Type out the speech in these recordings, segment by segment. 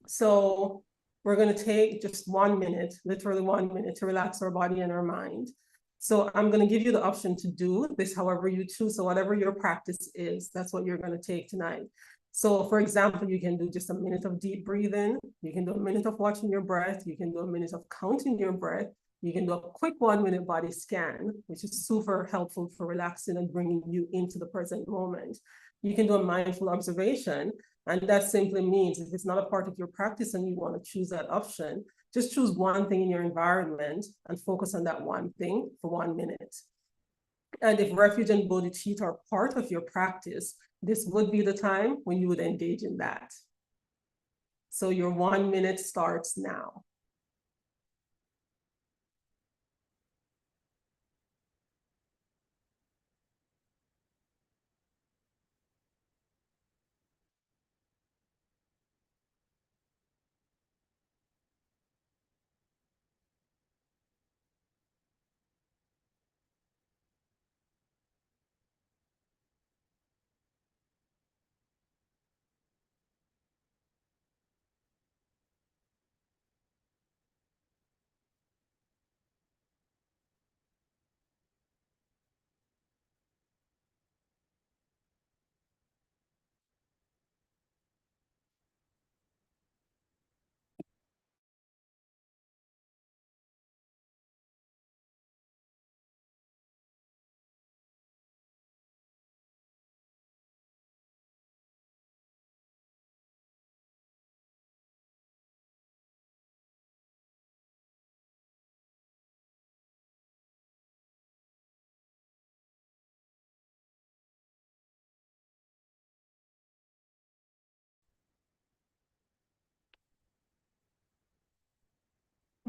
So we're going to take just 1 minute, literally 1 minute, to relax our body and our mind. So I'm going to give you the option to do this however you choose. So whatever your practice is, that's what you're going to take tonight. So for example, you can do just a minute of deep breathing. You can do a minute of watching your breath. You can do a minute of counting your breath. You can do a quick 1 minute body scan, which is super helpful for relaxing and bringing you into the present moment. You can do a mindful observation. And that simply means if it's not a part of your practice and you want to choose that option, just choose one thing in your environment and focus on that one thing for 1 minute. And if refuge and bodhicitta are part of your practice, this would be the time when you would engage in that. So your 1 minute starts now.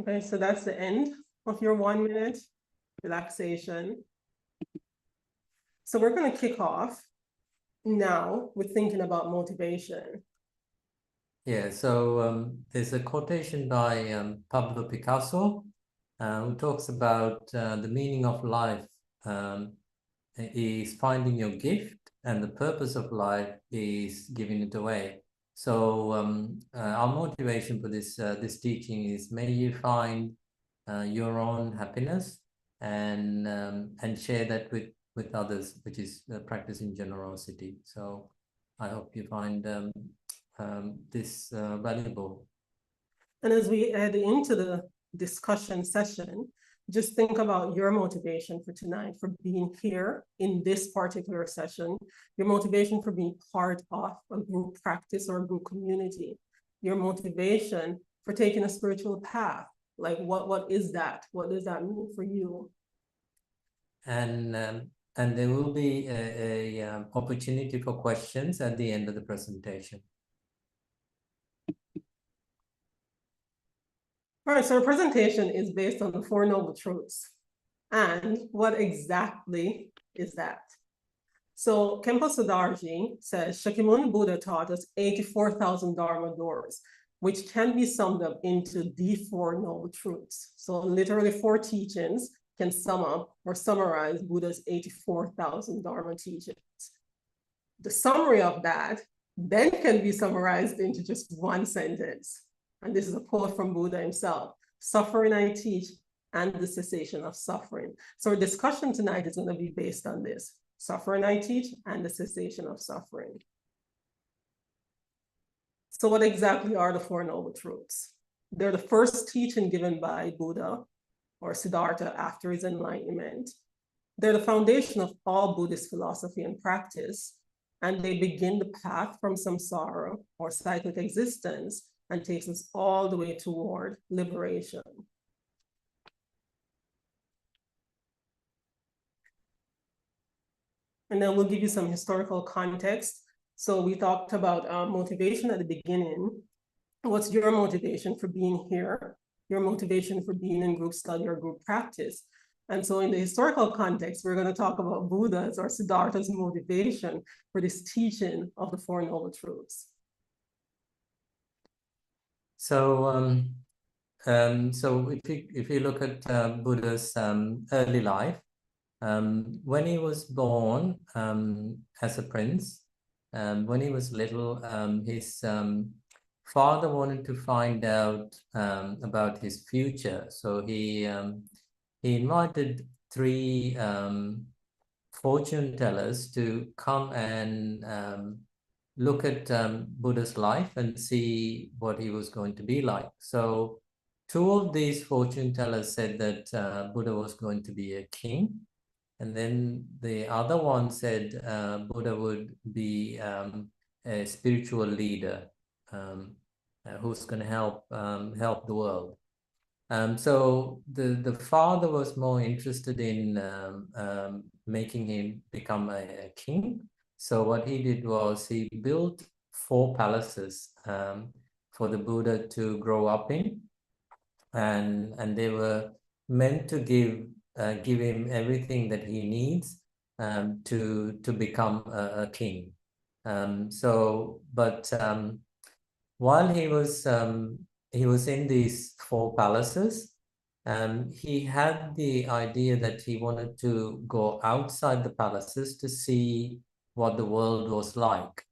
Okay, so that's the end of your 1 minute relaxation. So we're going to kick off now with thinking about motivation. Yeah, so there's a quotation by Pablo Picasso who talks about the meaning of life is finding your gift, and the purpose of life is giving it away. So our motivation for this teaching is, may you find your own happiness and share that with others, which is practicing generosity. So I hope you find this valuable. And as we head into the discussion session, just think about your motivation for tonight, for being here in this particular session, your motivation for being part of a group practice or a group community, your motivation for taking a spiritual path. Like what is that? What does that mean for you? And there will be a opportunity for questions at the end of the presentation. All right, so our presentation is based on the Four Noble Truths. And what exactly is that? So Khenpo Sudarji says, Shakyamuni Buddha taught us 84,000 Dharma doors, which can be summed up into the Four Noble Truths. So literally 4 teachings can sum up or summarize Buddha's 84,000 Dharma teachings. The summary of that then can be summarized into just one sentence. And this is a quote from Buddha himself: suffering I teach and the cessation of suffering. So our discussion tonight is going to be based on this: suffering I teach and the cessation of suffering. So what exactly are the Four Noble Truths? They're the first teaching given by Buddha or Siddhartha after his enlightenment. They're the foundation of all Buddhist philosophy and practice, and they begin the path from samsara or cyclic existence and takes us all the way toward liberation. And then we'll give you some historical context. So we talked about motivation at the beginning. What's your motivation for being here? Your motivation for being in group study or group practice? And so in the historical context, we're going to talk about Buddha's or Siddhartha's motivation for this teaching of the Four Noble Truths. So, so if you look at Buddha's early life, when he was born as a prince, when he was little, his father wanted to find out about his future. So he invited three fortune tellers to come and look at Buddha's life and see what he was going to be like. So two of these fortune tellers said that Buddha was going to be a king. And then the other one said Buddha would be a spiritual leader who's going to help the world. So the father was more interested in making him become a king. So what he did was he built 4 palaces for the Buddha to grow up in, and they were meant to give him everything that he needs to become a king. But while he was in these 4 palaces, he had the idea that he wanted to go outside the palaces to see what the world was like,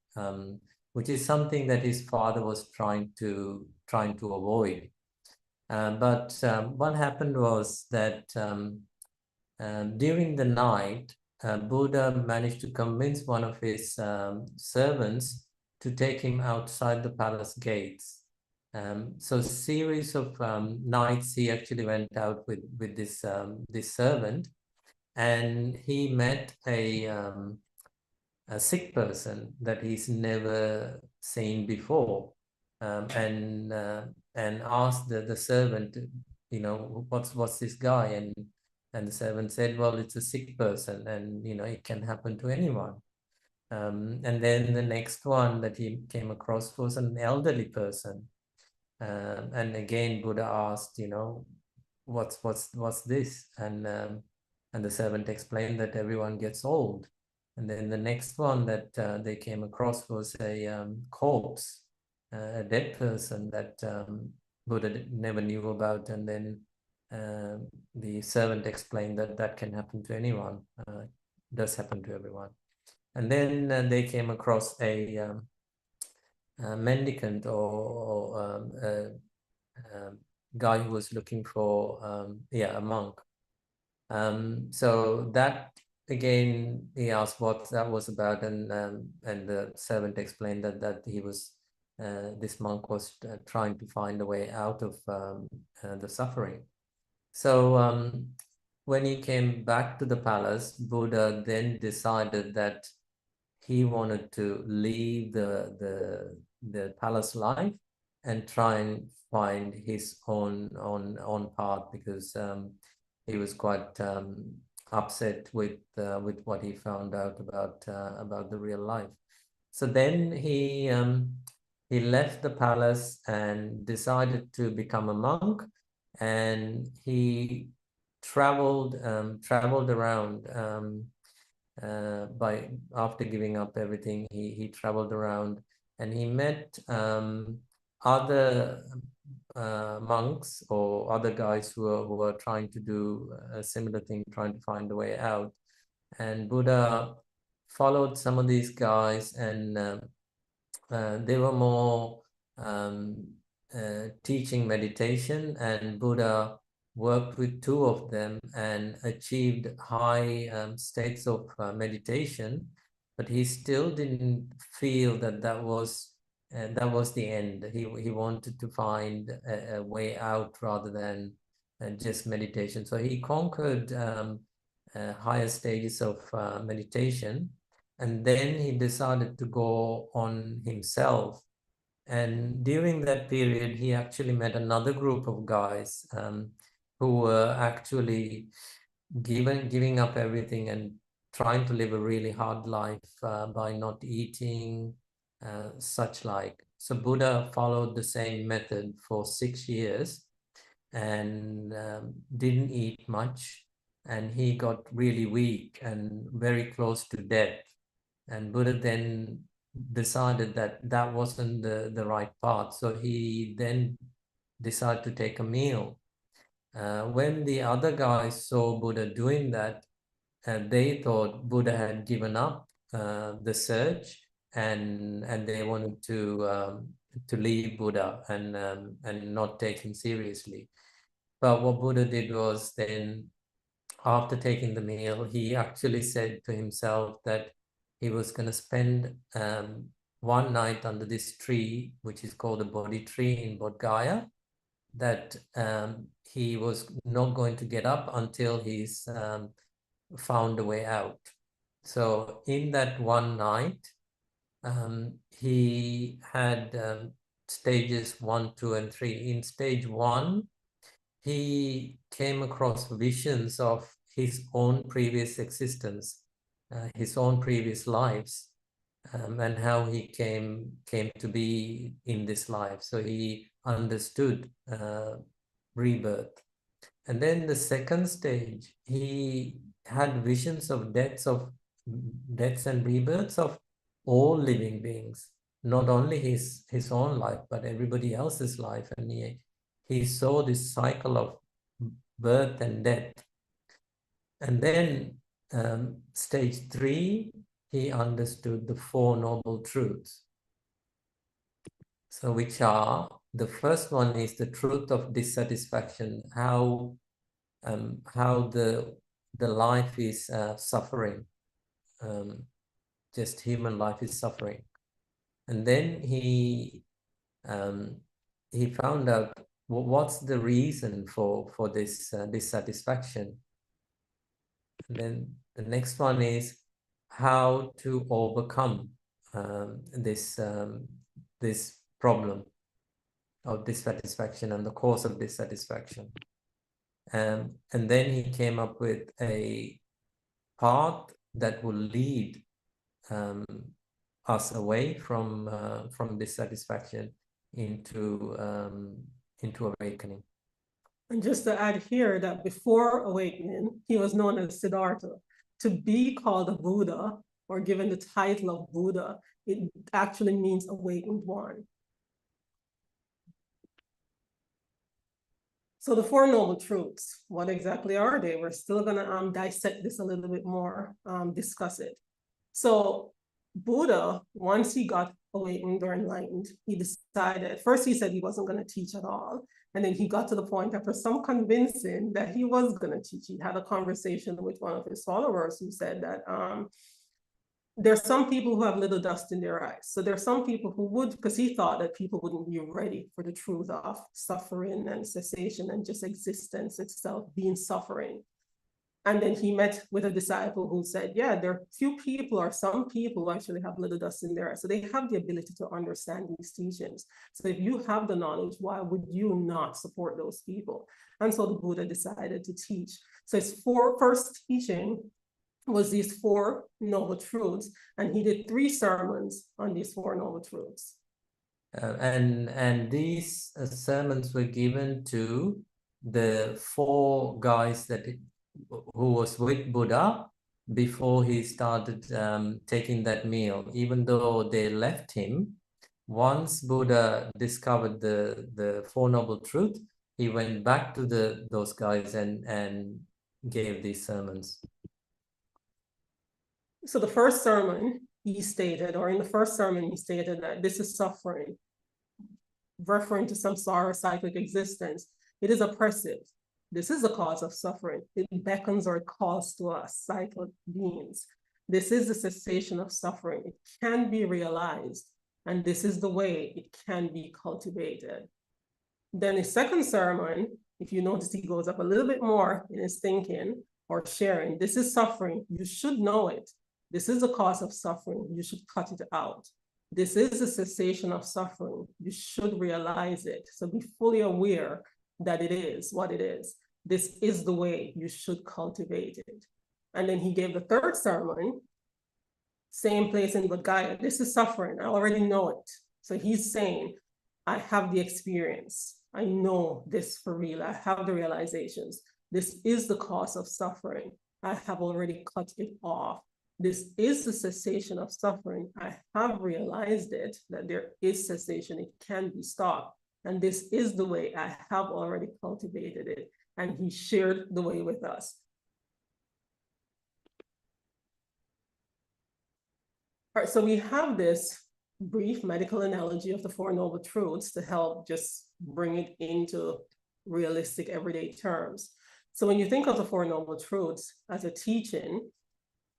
which is something that his father was trying to avoid. But what happened was that during the night, Buddha managed to convince one of his servants to take him outside the palace gates. So series of nights he actually went out with this servant, and he met a sick person that he's never seen before, and asked the servant, you know, what's this guy? And the servant said, well, it's a sick person, and you know, it can happen to anyone. And then the next one that he came across was an elderly person. And again, Buddha asked, you know, what's this? And the servant explained that everyone gets old. And then the next one that they came across was a corpse, a dead person that Buddha never knew about. And then the servant explained that that can happen to anyone, does happen to everyone. And then they came across a mendicant or guy who was looking for a monk. So that again, he asked what that was about, and the servant explained that he was this monk was trying to find a way out of the suffering. So when he came back to the palace, Buddha then decided that he wanted to leave the palace life and try and find his own path, because he was quite upset with what he found out about the real life. So then he left the palace and decided to become a monk, and he traveled around. By after giving up everything, he traveled around, and he met other monks or other guys who were trying to do a similar thing, trying to find a way out. And Buddha followed some of these guys, and they were more teaching meditation, and Buddha worked with 2 of them and achieved high states of meditation, but he still didn't feel that was the end. He wanted to find a way out rather than just meditation. So he conquered higher stages of meditation, and then he decided to go on himself. And during that period, he actually met another group of guys who were actually giving up everything and trying to live a really hard life by not eating, such like. So Buddha followed the same method for 6 years and didn't eat much, and he got really weak and very close to death. And Buddha then decided that that wasn't the right path. So he then decided to take a meal. When the other guys saw Buddha doing that, they thought Buddha had given up the search, and they wanted to leave Buddha and not take him seriously. But what Buddha did was then, after taking the meal, he actually said to himself that he was going to spend one night under this tree, which is called the Bodhi tree in Bodh Gaya, that he was not going to get up until he's found a way out. So in that one night, he had stages 1, 2, and 3. In stage 1, he came across visions of his own previous existence, his own previous lives, and how he came to be in this life. So he understood rebirth. And then the second stage, he had visions of deaths and rebirths of all living beings, not only his own life, but everybody else's life. And he saw this cycle of birth and death. And then stage 3, he understood the Four Noble Truths. So which are, the first one is the truth of dissatisfaction, how the life is suffering, just human life is suffering. And then he found out what's the reason for this dissatisfaction. And then the next one is how to overcome this problem of dissatisfaction and the cause of dissatisfaction. And then he came up with a path that will lead us away from dissatisfaction into awakening. And just to add here that before awakening, he was known as Siddhartha. To be called a Buddha or given the title of Buddha, it actually means awakened one. So the Four Noble Truths, what exactly are they? We're still gonna dissect this a little bit more, discuss it. So Buddha, once he got awakened or enlightened, he decided, first he said he wasn't gonna teach at all. And then he got to the point after some convincing that he was gonna teach. He had a conversation with one of his followers who said that there's some people who have little dust in their eyes. So there's some people who would, because he thought that people wouldn't be ready for the truth of suffering and cessation and just existence itself being suffering. And then he met with a disciple who said, yeah, there are few people or some people who actually have little dust in their eyes. So they have the ability to understand these teachings. So if you have the knowledge, why would you not support those people? And so the Buddha decided to teach. So his first teaching was these Four Noble Truths, and he did 3 sermons on these Four Noble Truths. And these sermons were given to the 4 guys who was with Buddha before he started taking that meal. Even though they left him, once Buddha discovered the Four Noble Truths, he went back to those guys and gave these sermons. So the first sermon he stated, or in the first sermon he stated that this is suffering, referring to samsara, cyclic existence. It is oppressive. This is the cause of suffering. It beckons or it calls to us, cyclic beings. This is the cessation of suffering. It can be realized, and this is the way it can be cultivated. Then his second sermon, if you notice, he goes up a little bit more in his thinking or sharing. This is suffering. You should know it. This is the cause of suffering. You should cut it out. This is the cessation of suffering. You should realize it. So be fully aware that it is what it is. This is the way you should cultivate it. And then he gave the third sermon, same place in Bodh Gaya. This is suffering. I already know it. So he's saying, I have the experience. I know this for real. I have the realizations. This is the cause of suffering. I have already cut it off. This is the cessation of suffering. I have realized it, that there is cessation. It can be stopped. And this is the way. I have already cultivated it. And he shared the way with us. All right, so we have this brief medical analogy of the Four Noble Truths to help just bring it into realistic everyday terms. So when you think of the Four Noble Truths as a teaching,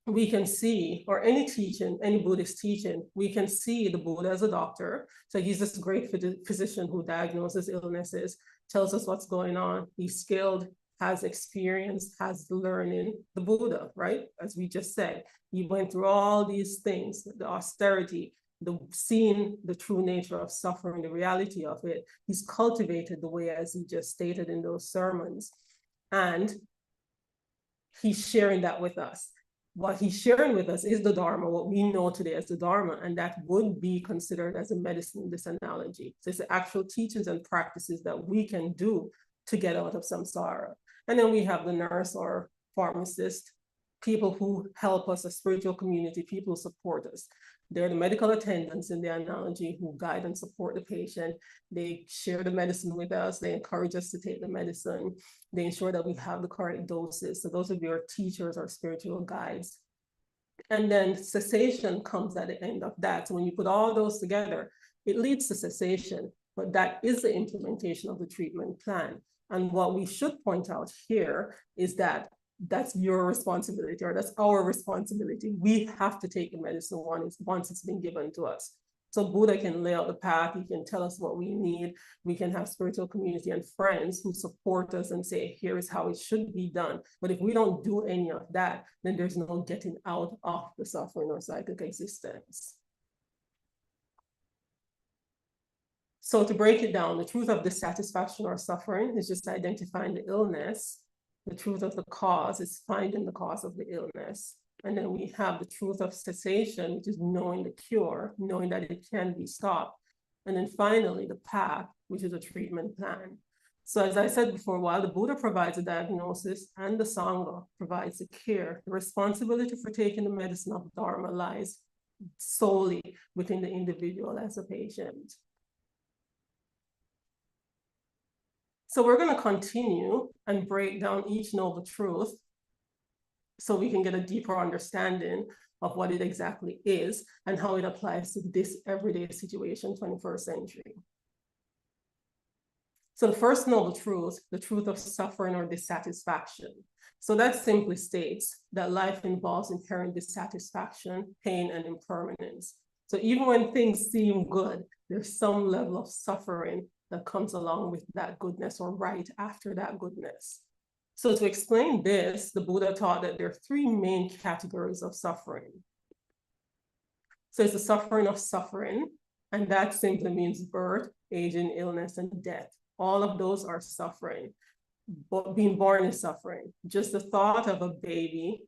we can see, or any teaching, any Buddhist teaching, we can see the Buddha as a doctor. So he's this great physician who diagnoses illnesses, tells us what's going on. He's skilled, has experience, has learning. The Buddha, right? As we just said, he went through all these things, the austerity, the seeing the true nature of suffering, the reality of it. He's cultivated the way as he just stated in those sermons. And he's sharing that with us. What he's sharing with us is the Dharma, what we know today as the Dharma, and that would be considered as a medicine in this analogy. So it's the actual teachings and practices that we can do to get out of samsara. And then we have the nurse or pharmacist, people who help us, a spiritual community, people who support us. They're the medical attendants in the analogy who guide and support the patient. They share the medicine with us. They encourage us to take the medicine. They ensure that we have the correct doses. So those would be our teachers or spiritual guides. And then cessation comes at the end of that. So when you put all those together, it leads to cessation, but that is the implementation of the treatment plan. And what we should point out here is that that's your responsibility, or that's our responsibility. We have to take the medicine once it's been given to us. So Buddha can lay out the path, he can tell us what we need. We can have spiritual community and friends who support us and say, here is how it should be done. But if we don't do any of that, then there's no getting out of the suffering or cyclic existence. So to break it down, the truth of dissatisfaction or suffering is just identifying the illness. The truth of the cause is finding the cause of the illness. And then we have the truth of cessation, which is knowing the cure, knowing that it can be stopped. And then finally, the path, which is a treatment plan. So as I said before, while the Buddha provides a diagnosis and the Sangha provides the care, the responsibility for taking the medicine of Dharma lies solely within the individual as a patient. So we're going to continue and break down each noble truth so we can get a deeper understanding of what it exactly is and how it applies to this everyday situation, 21st century. So the first noble truth, the truth of suffering or dissatisfaction. So that simply states that life involves inherent dissatisfaction, pain, and impermanence. So even when things seem good, there's some level of suffering that comes along with that goodness or right after that goodness. So to explain this, the Buddha taught that there are three main categories of suffering. So it's the suffering of suffering, and that simply means birth, aging, illness, and death. All of those are suffering. But being born is suffering. Just the thought of a baby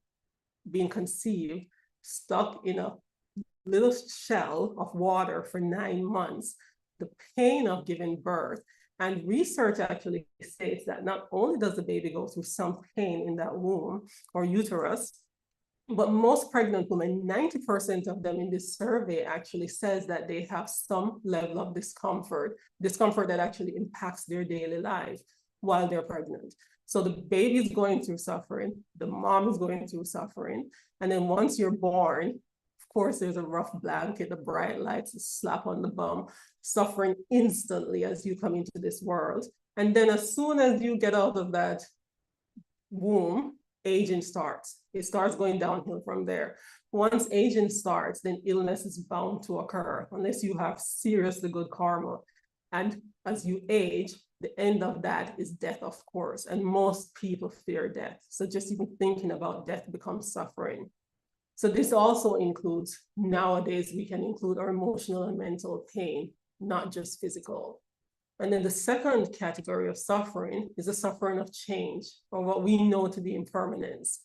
being conceived, stuck in a little shell of water for 9 months, the pain of giving birth. And research actually states that not only does the baby go through some pain in that womb or uterus, but most pregnant women, 90% of them in this survey actually says that they have some level of discomfort that actually impacts their daily life while they're pregnant. So the baby is going through suffering, the mom is going through suffering, and then once you're born, of course, there's a rough blanket, the bright lights, a slap on the bum, suffering instantly as you come into this world. And then as soon as you get out of that womb, aging starts. It starts going downhill from there. Once aging starts, then illness is bound to occur unless you have seriously good karma. And as you age, the end of that is death, of course. And most people fear death. So just even thinking about death becomes suffering. So this also includes, nowadays, we can include our emotional and mental pain, not just physical. And then the second category of suffering is the suffering of change, or what we know to be impermanence.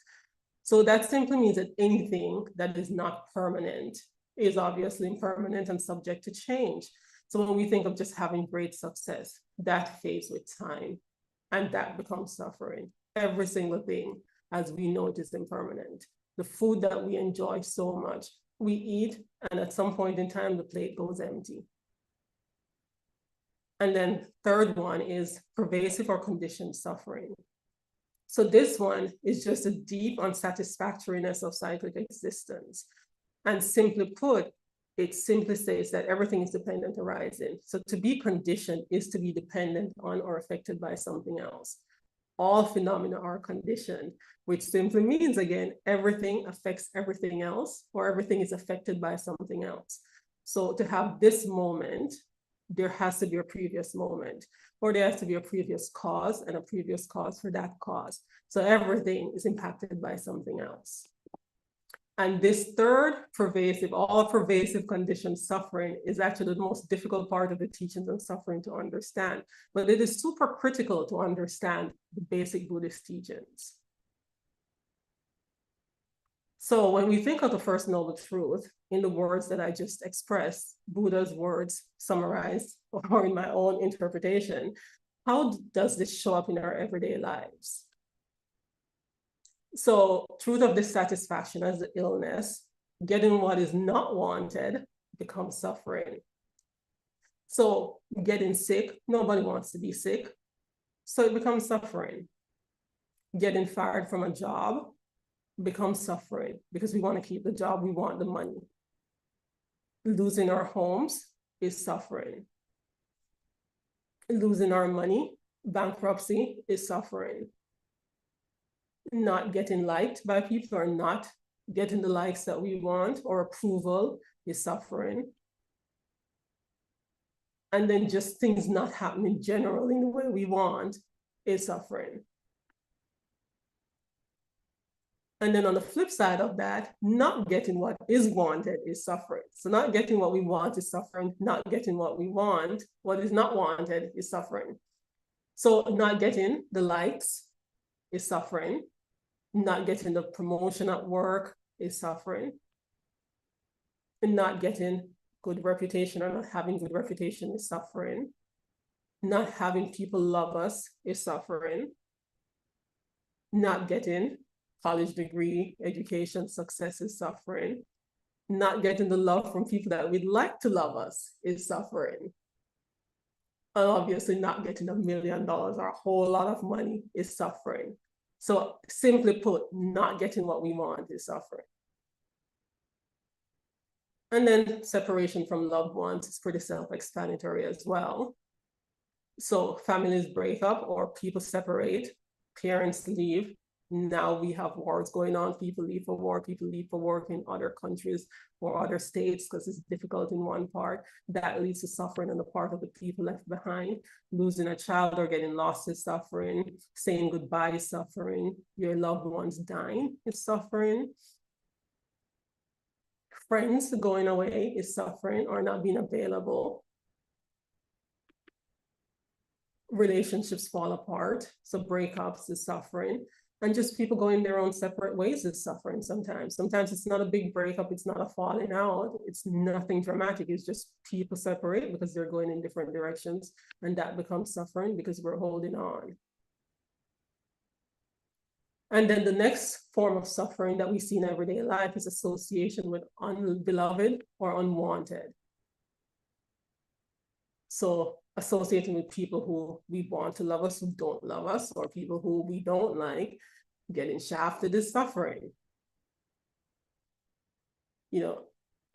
So that simply means that anything that is not permanent is obviously impermanent and subject to change. So when we think of just having great success, that fades with time, and that becomes suffering. Every single thing, as we know, it is impermanent. The food that we enjoy so much, we eat, and at some point in time, the plate goes empty. And then third one is pervasive or conditioned suffering. So this one is just a deep unsatisfactoriness of cyclic existence. And simply put, it simply says that everything is dependent arising. So to be conditioned is to be dependent on or affected by something else. All phenomena are conditioned, which simply means, again, everything affects everything else, or everything is affected by something else. So to have this moment, there has to be a previous moment, or there has to be a previous cause and a previous cause for that cause. So everything is impacted by something else. And this third pervasive, all pervasive conditioned suffering is actually the most difficult part of the teachings on suffering to understand. But it is super critical to understand the basic Buddhist teachings. So when we think of the First Noble Truth, in the words that I just expressed, Buddha's words summarized, or in my own interpretation, how does this show up in our everyday lives? So truth of dissatisfaction as the illness, getting what is not wanted becomes suffering. So getting sick, nobody wants to be sick, so it becomes suffering. Getting fired from a job becomes suffering because we want to keep the job, we want the money. Losing our homes is suffering. Losing our money, bankruptcy, is suffering. Not getting liked by people or not getting the likes that we want or approval is suffering. And then just things not happening generally in the way we want is suffering. And then on the flip side of that, not getting what is wanted is suffering. So not getting what we want is suffering. Not getting what we want, what is not wanted, is suffering. So not getting the likes is suffering. Not getting the promotion at work is suffering. And not getting good reputation or not having good reputation is suffering. Not having people love us is suffering. Not getting college degree, education, success is suffering. Not getting the love from people that we'd like to love us is suffering. And obviously not getting $1 million or a whole lot of money is suffering. So simply put, not getting what we want is suffering. And then separation from loved ones is pretty self-explanatory as well. So families break up or people separate, parents leave. Now we have wars going on, people leave for war, people leave for work in other countries or other states because it's difficult in one part. That leads to suffering on the part of the people left behind. Losing a child or getting lost is suffering. Saying goodbye is suffering. Your loved ones dying is suffering. Friends going away is suffering or not being available. Relationships fall apart, so breakups is suffering. And just people going their own separate ways is suffering sometimes. Sometimes it's not a big breakup, it's not a falling out, it's nothing dramatic, it's just people separate because they're going in different directions, and that becomes suffering because we're holding on. And then the next form of suffering that we see in everyday life is association with unbeloved or unwanted. So associating with people who we want to love us, who don't love us, or people who we don't like, getting shafted is suffering. You know,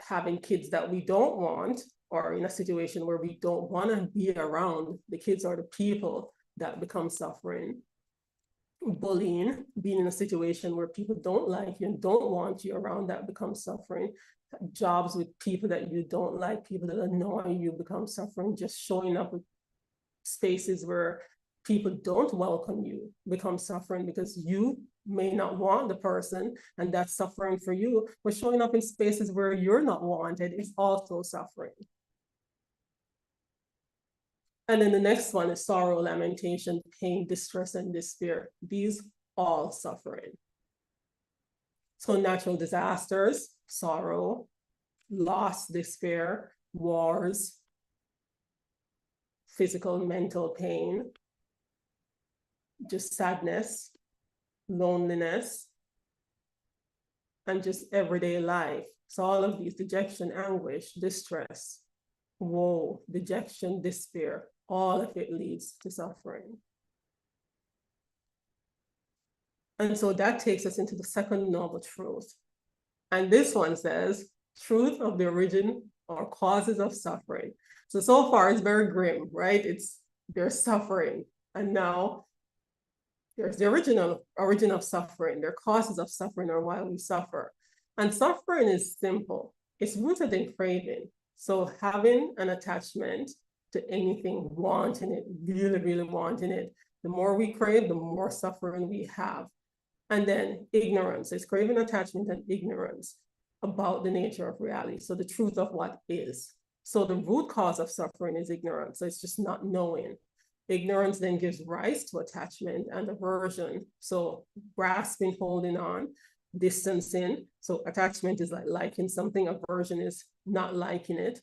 having kids that we don't want, or in a situation where we don't want to be around the kids or the people, that becomes suffering. Bullying, being in a situation where people don't like you and don't want you around, that becomes suffering. Jobs with people that you don't like, people that annoy you, become suffering. Just showing up with spaces where people don't welcome you becomes suffering because you may not want the person and that's suffering for you. But showing up in spaces where you're not wanted is also suffering. And then the next one is sorrow, lamentation, pain, distress, and despair. These all suffering. So natural disasters, sorrow, loss, despair, wars, physical, mental pain, just sadness, loneliness, and just everyday life. So all of these, dejection, anguish, distress, woe, dejection, despair, all of it leads to suffering. And so that takes us into the second noble truth. And this one says, truth of the origin or causes of suffering. So far it's very grim, right? There's suffering. And now there's the origin of suffering. There are causes of suffering or why we suffer. And suffering is simple. It's rooted in craving. So having an attachment to anything, wanting it, really, really wanting it. The more we crave, the more suffering we have. And then ignorance. It's craving, attachment, and ignorance about the nature of reality. So the truth of what is. So the root cause of suffering is ignorance. So it's just not knowing. Ignorance then gives rise to attachment and aversion. So grasping, holding on, distancing. So attachment is like liking something, aversion is not liking it.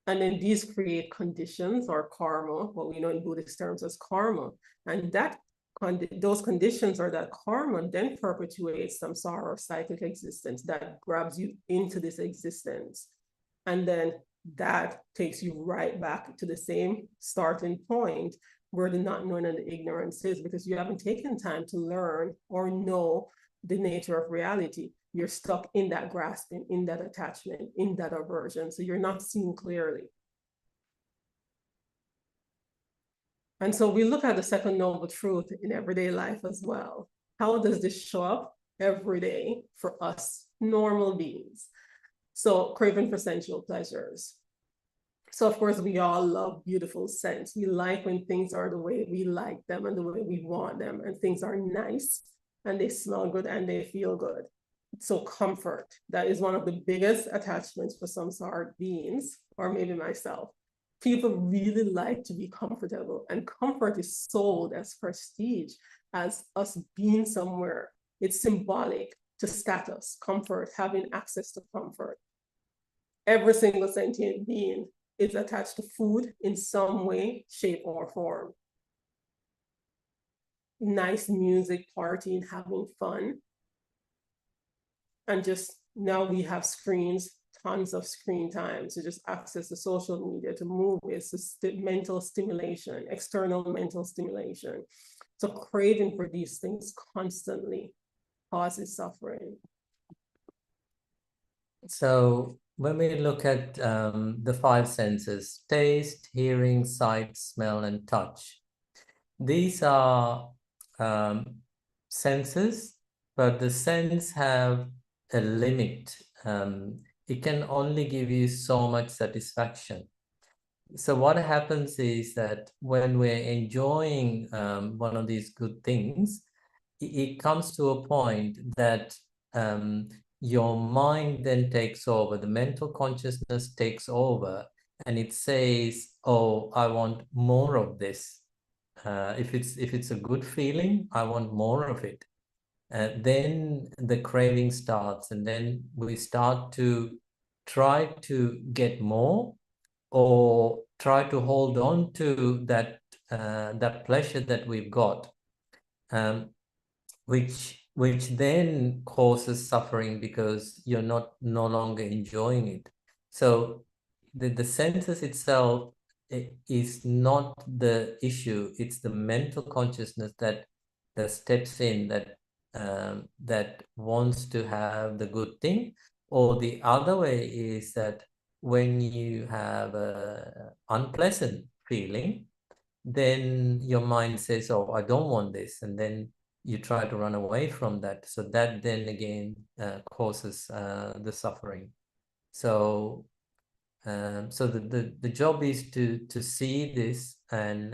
And then these create conditions or karma, what we know in Buddhist terms as karma. And those conditions or that karma then perpetuates some sort of cyclic existence that grabs you into this existence. And then that takes you right back to the same starting point where the not knowing and the ignorance is, because you haven't taken time to learn or know the nature of reality. You're stuck in that grasping, in that attachment, in that aversion. So you're not seeing clearly. And so we look at the second noble truth in everyday life as well. How does this show up every day for us normal beings? So craving for sensual pleasures. So of course, we all love beautiful scents. We like when things are the way we like them and the way we want them, and things are nice and they smell good and they feel good. So comfort, that is one of the biggest attachments for some sort beings, or maybe myself. People really like to be comfortable, and comfort is sold as prestige, as us being somewhere. It's symbolic to status, comfort, having access to comfort. Every single sentient being is attached to food in some way, shape, or form. Nice music, partying, having fun. And just now we have screens, tons of screen time to just access the social media, to movies, to mental stimulation, external mental stimulation. So craving for these things constantly causes suffering. So when we look at the five senses, taste, hearing, sight, smell, and touch, these are senses, but the sense have a limit. It can only give you so much satisfaction. So what happens is that when we're enjoying one of these good things, it comes to a point that your mind then takes over, the mental consciousness takes over, and it says, oh, I want more of this. If it's a good feeling, I want more of it. Then the craving starts, and then we start to try to get more, or try to hold on to that pleasure that we've got, which then causes suffering because you're no longer enjoying it. So the senses itself is not the issue. It's the mental consciousness that steps in, that wants to have the good thing. Or the other way is that when you have a unpleasant feeling, then your mind says, oh, I don't want this, and then you try to run away from that. So that then again causes the suffering. So so the job is to see this, and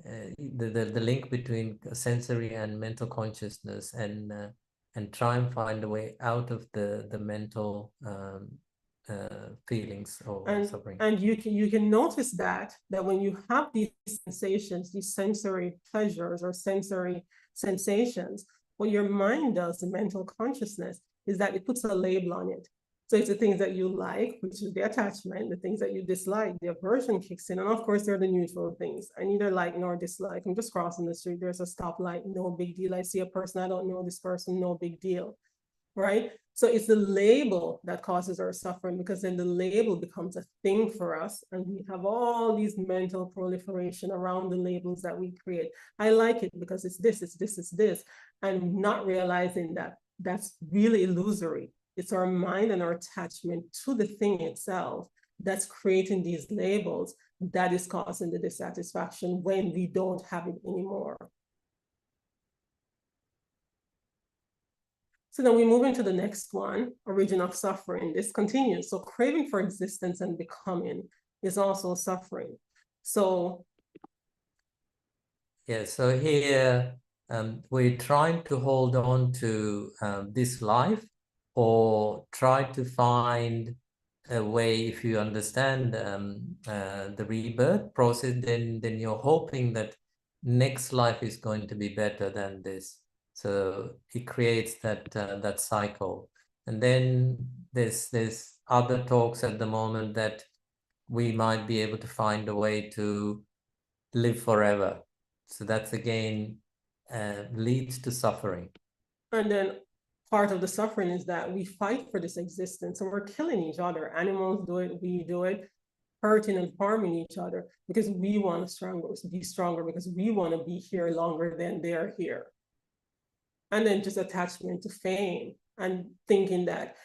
the link between sensory and mental consciousness, and try and find a way out of the mental feelings or suffering. And you can notice that when you have these sensations, these sensory pleasures or sensory sensations, what your mind does, the mental consciousness, is that it puts a label on it. So it's the things that you like, which is the attachment, the things that you dislike, the aversion kicks in. And of course, they're the neutral things. I neither like nor dislike. I'm just crossing the street. There's a stoplight, no big deal. I see a person, I don't know this person, no big deal, right? So it's the label that causes our suffering, because then the label becomes a thing for us. And we have all these mental proliferation around the labels that we create. I like it because it's this, it's this, it's this. And not realizing that that's really illusory. It's our mind and our attachment to the thing itself that's creating these labels that is causing the dissatisfaction when we don't have it anymore. So then we move into the next one, origin of suffering. This continues. So craving for existence and becoming is also suffering. So yeah, so here we're trying to hold on to this life, or try to find a way. If you understand the rebirth process, then you're hoping that next life is going to be better than this. So it creates that that cycle. And then there's other talks at the moment that we might be able to find a way to live forever. So that's again leads to suffering. And then part of the suffering is that we fight for this existence, and we're killing each other. Animals do it, we do it, hurting and harming each other because we want to be stronger, because we want to be here longer than they're here. And then just attachment to fame and thinking that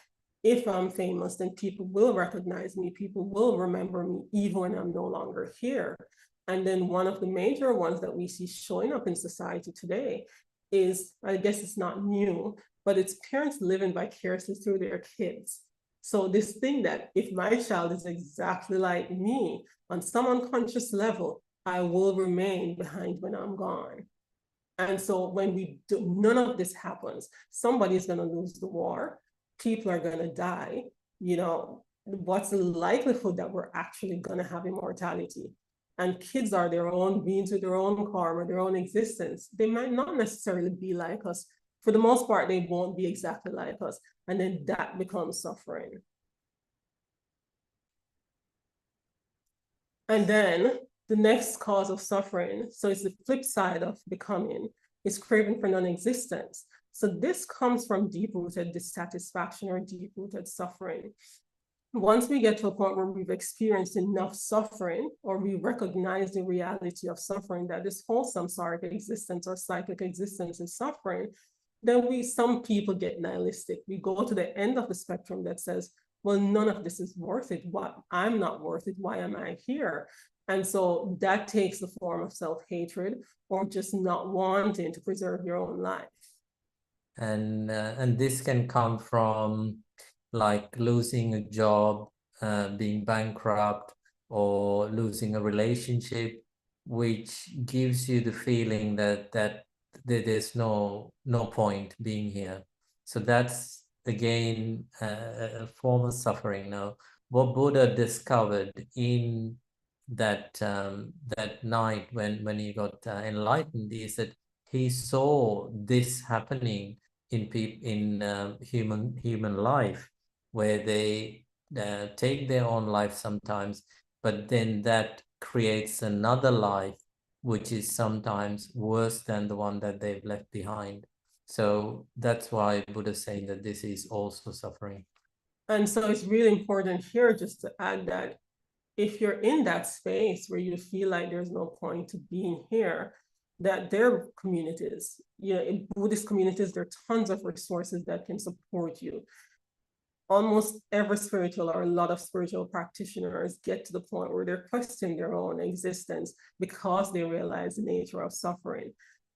if I'm famous, then people will recognize me, people will remember me even when I'm no longer here. And then one of the major ones that we see showing up in society today is, I guess it's not new, but it's parents living vicariously through their kids. So this thing that if my child is exactly like me, on some unconscious level, I will remain behind when I'm gone. And so when we do, none of this happens, somebody's going to lose the war, people are going to die. You know, what's the likelihood that we're actually going to have immortality? And kids are their own beings with their own karma, their own existence. They might not necessarily be like us. For the most part, they won't be exactly like us. And then that becomes suffering. And then the next cause of suffering, so it's the flip side of becoming, is craving for non-existence. So this comes from deep-rooted dissatisfaction or deep-rooted suffering. Once we get to a point where we've experienced enough suffering, or we recognize the reality of suffering, that this whole samsaric existence or cyclic existence is suffering, then some people get nihilistic. We go to the end of the spectrum that says, well, none of this is worth it. I'm not worth it. Why am I here? And so that takes the form of self-hatred or just not wanting to preserve your own life. And this can come from like losing a job, being bankrupt, or losing a relationship, which gives you the feeling that there's no point being here. So that's again a form of suffering. Now, what Buddha discovered in that that night when he got enlightened is that he saw this happening in human life, where they take their own life sometimes, but then that creates another life which is sometimes worse than the one that they've left behind. So that's why Buddha is saying that this is also suffering. And so it's really important here just to add that if you're in that space where you feel like there's no point to being here, that there are communities, you know, in Buddhist communities, there are tons of resources that can support you. Almost every spiritual or a lot of spiritual practitioners get to the point where they're questioning their own existence because they realize the nature of suffering.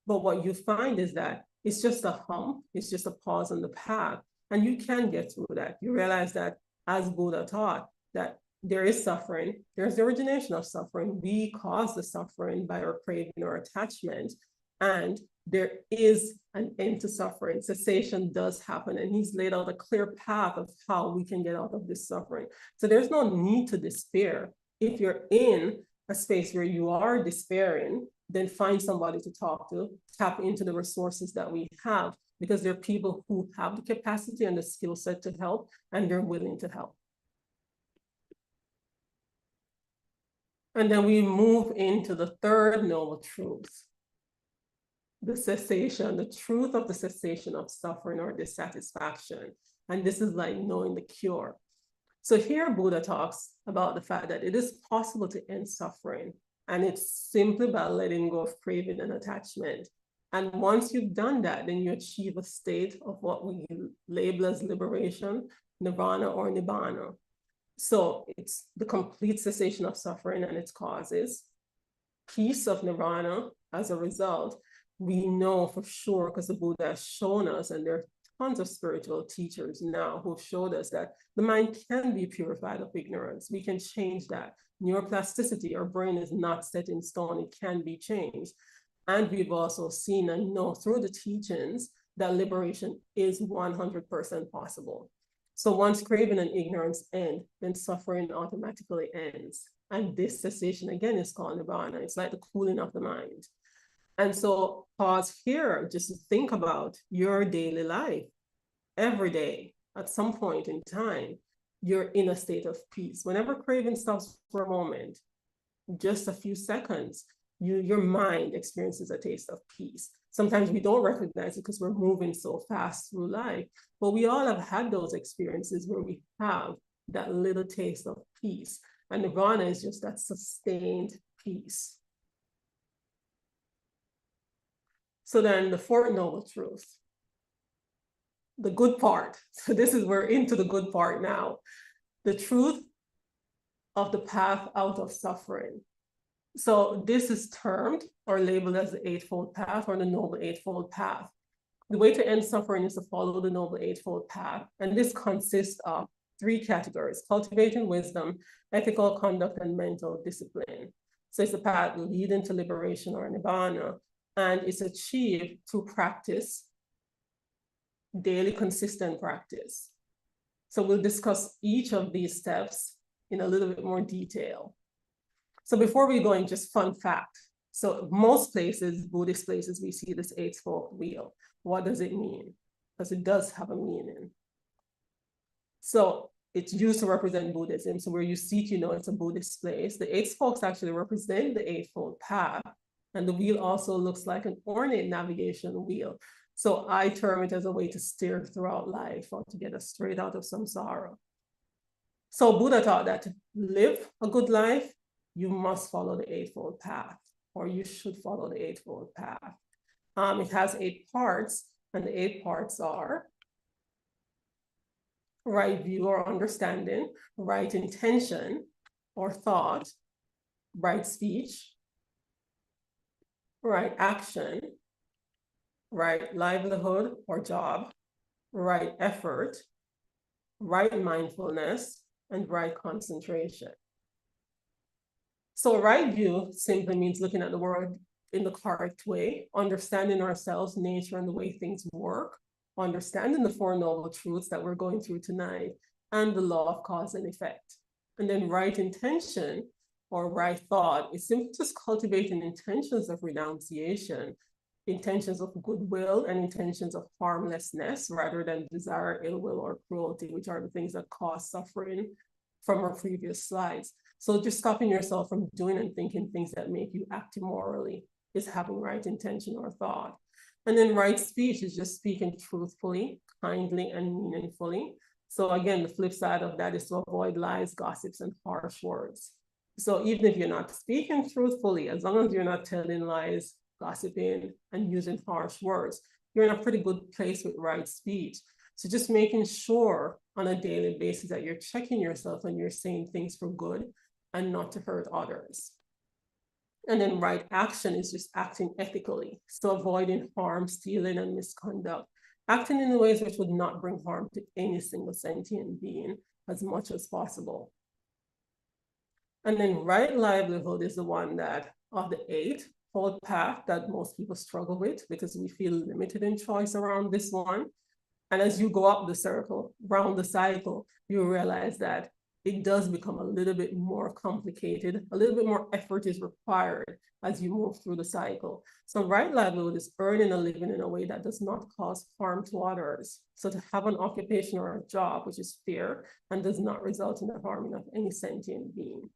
But what you find is that it's just a hump, it's just a pause on the path, and you can get through that. You realize that, as Buddha taught, that there is suffering, there's the origination of suffering. We cause the suffering by our craving or attachment, and there is an end to suffering. Cessation does happen, and he's laid out a clear path of how we can get out of this suffering. So there's no need to despair. If you're in a space where you are despairing, then find somebody to talk to, tap into the resources that we have, because there are people who have the capacity and the skill set to help, and they're willing to help. And then we move into the third noble truth, the cessation, the truth of the cessation of suffering or dissatisfaction. And this is like knowing the cure. So here Buddha talks about the fact that it is possible to end suffering, and it's simply by letting go of craving and attachment. And once you've done that, then you achieve a state of what we label as liberation, nirvana or nibbana. So it's the complete cessation of suffering and its causes. Peace of nirvana as a result. We know for sure, because the Buddha has shown us, and there are tons of spiritual teachers now who've showed us that the mind can be purified of ignorance. We can change that. Neuroplasticity, our brain is not set in stone, it can be changed. And we've also seen and know through the teachings that liberation is 100% possible. So once craving and ignorance end, then suffering automatically ends. And this cessation, again, is called nirvana. It's like the cooling of the mind. And so pause here, just to think about your daily life. Every day, at some point in time, you're in a state of peace. Whenever craving stops for a moment, just a few seconds, your mind experiences a taste of peace. Sometimes we don't recognize it because we're moving so fast through life, but we all have had those experiences where we have that little taste of peace. And nirvana is just that sustained peace. So then the Fourth Noble Truth, the good part. So this is, we're into the good part now. The truth of the path out of suffering. So this is termed or labeled as the Eightfold Path or the Noble Eightfold Path. The way to end suffering is to follow the Noble Eightfold Path. And this consists of 3 categories: cultivating wisdom, ethical conduct, and mental discipline. So it's a path leading to liberation or nibbana. And it's achieved through practice, daily consistent practice. So we'll discuss each of these steps in a little bit more detail. So before we go in, just fun fact. So most places, Buddhist places, we see this eightfold wheel. What does it mean? Because it does have a meaning. So it's used to represent Buddhism. So where you seek, you know it's a Buddhist place. The 8 spokes actually represent the Eightfold Path. And the wheel also looks like an ornate navigation wheel. So I term it as a way to steer throughout life or to get us straight out of samsara. So Buddha taught that to live a good life, you must follow the Eightfold Path, or you should follow the Eightfold Path. It has 8 parts, and the 8 parts are right view or understanding, right intention or thought, right speech, right action, right livelihood or job, right effort, right mindfulness, and right concentration. So right view simply means looking at the world in the correct way, understanding ourselves, nature, and the way things work, understanding the 4 noble truths that we're going through tonight, and the law of cause and effect. And then right intention or right thought is simply just cultivating intentions of renunciation, intentions of goodwill, and intentions of harmlessness rather than desire, ill will, or cruelty, which are the things that cause suffering from our previous slides. So just stopping yourself from doing and thinking things that make you act immorally is having right intention or thought. And then right speech is just speaking truthfully, kindly, and meaningfully. So again, the flip side of that is to avoid lies, gossips, and harsh words. So even if you're not speaking truthfully, as long as you're not telling lies, gossiping, and using harsh words, you're in a pretty good place with right speech. So just making sure on a daily basis that you're checking yourself and you're saying things for good and not to hurt others. And then right action is just acting ethically. So avoiding harm, stealing, and misconduct. Acting in ways which would not bring harm to any single sentient being as much as possible. And then right livelihood is the one that of the 8-fold path that most people struggle with because we feel limited in choice around this one. And as you go up the circle, round the cycle, you realize that it does become a little bit more complicated, a little bit more effort is required as you move through the cycle. So right livelihood is earning a living in a way that does not cause harm to others. So to have an occupation or a job, which is fair and does not result in the harming of any sentient being.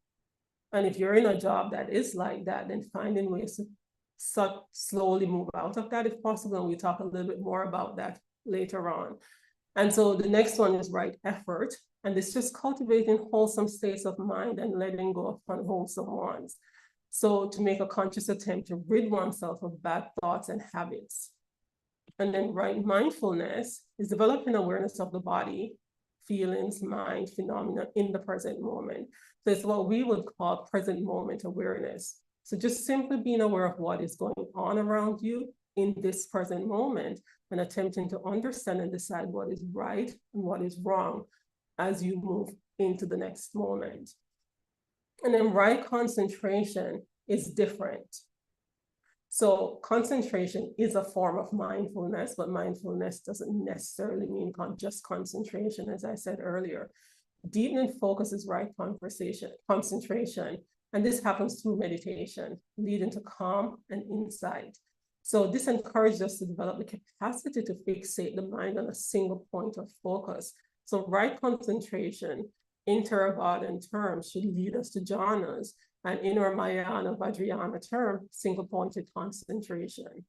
And if you're in a job that is like that, then finding ways to slowly move out of that if possible. And we'll talk a little bit more about that later on. And so the next one is right effort. And it's just cultivating wholesome states of mind and letting go of unwholesome ones. So to make a conscious attempt to rid oneself of bad thoughts and habits. And then right mindfulness is developing awareness of the body, feelings, mind, phenomena in the present moment. So it's what we would call present moment awareness. So just simply being aware of what is going on around you in this present moment and attempting to understand and decide what is right and what is wrong as you move into the next moment. And then right concentration is different. So concentration is a form of mindfulness, but mindfulness doesn't necessarily mean just concentration, as I said earlier. Deepening focus is right concentration, and this happens through meditation, leading to calm and insight. So this encourages us to develop the capacity to fixate the mind on a single point of focus. So right concentration in Theravada terms should lead us to jhanas, and in our Mahayana Vajrayana term, single-pointed concentration.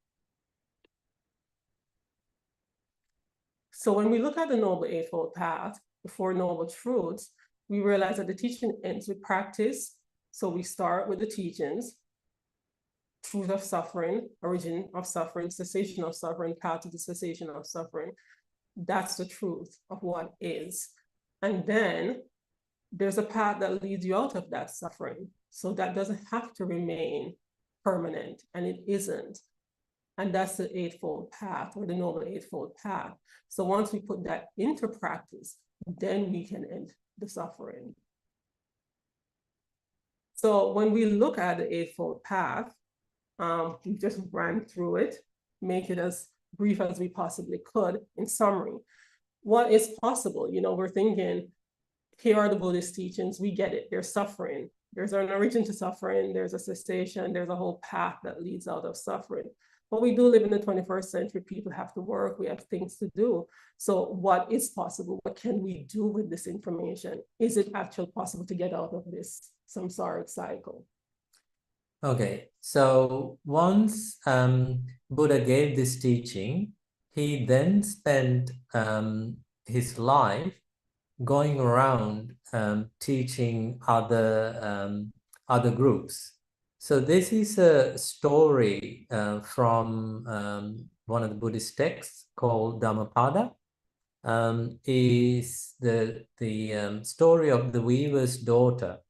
So when we look at the Noble Eightfold Path, the Four Noble Truths, we realize that the teaching ends with practice. So we start with the teachings, truth of suffering, origin of suffering, cessation of suffering, path to the cessation of suffering. That's the truth of what is. And then there's a path that leads you out of that suffering. So that doesn't have to remain permanent, and it isn't. And that's the Eightfold Path, or the Noble Eightfold Path. So once we put that into practice, then we can end the suffering. So when we look at the Eightfold Path, we just ran through it, make it as brief as we possibly could. In summary, what is possible? You know, we're thinking, here are the Buddhist teachings, we get it, there's suffering. There's an origin to suffering, there's a cessation, there's a whole path that leads out of suffering. But we do live in the 21st century, people have to work, we have things to do. So what is possible? What can we do with this information? Is it actually possible to get out of this samsaric cycle? Okay, so once Buddha gave this teaching, he then spent his life going around teaching other groups. So this is a story from one of the Buddhist texts called Dhammapada. Is the story of the weaver's daughter.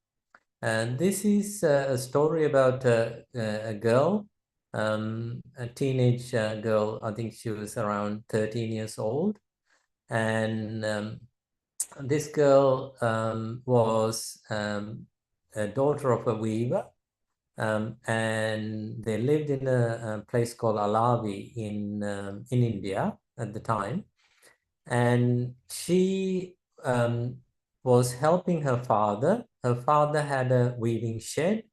And this is a story about a girl, a teenage girl. I think she was around 13 years old. And this girl was a daughter of a weaver, and they lived in a place called Alavi in India at the time. And she was helping her father. Her father had a weaving shed,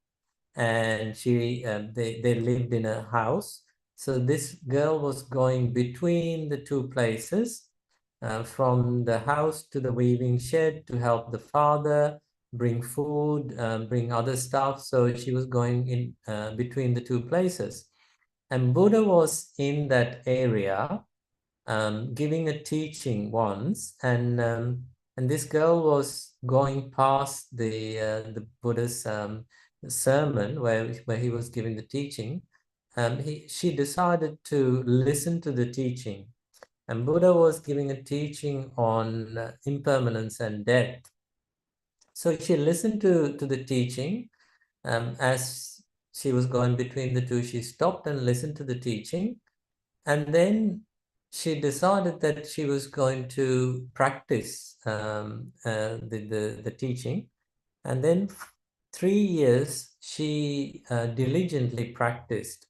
and they lived in a house. So this girl was going between the two places, from the house to the weaving shed to help the father bring food, bring other stuff. So she was going in between the two places. And Buddha was in that area giving a teaching once, and this girl was going past the Buddha's sermon where he was giving the teaching. She decided to listen to the teaching, and Buddha was giving a teaching on impermanence and death. So she listened to the teaching. As she was going between the two, she stopped and listened to the teaching, and then she decided that she was going to practice the teaching. And then 3 years she diligently practiced.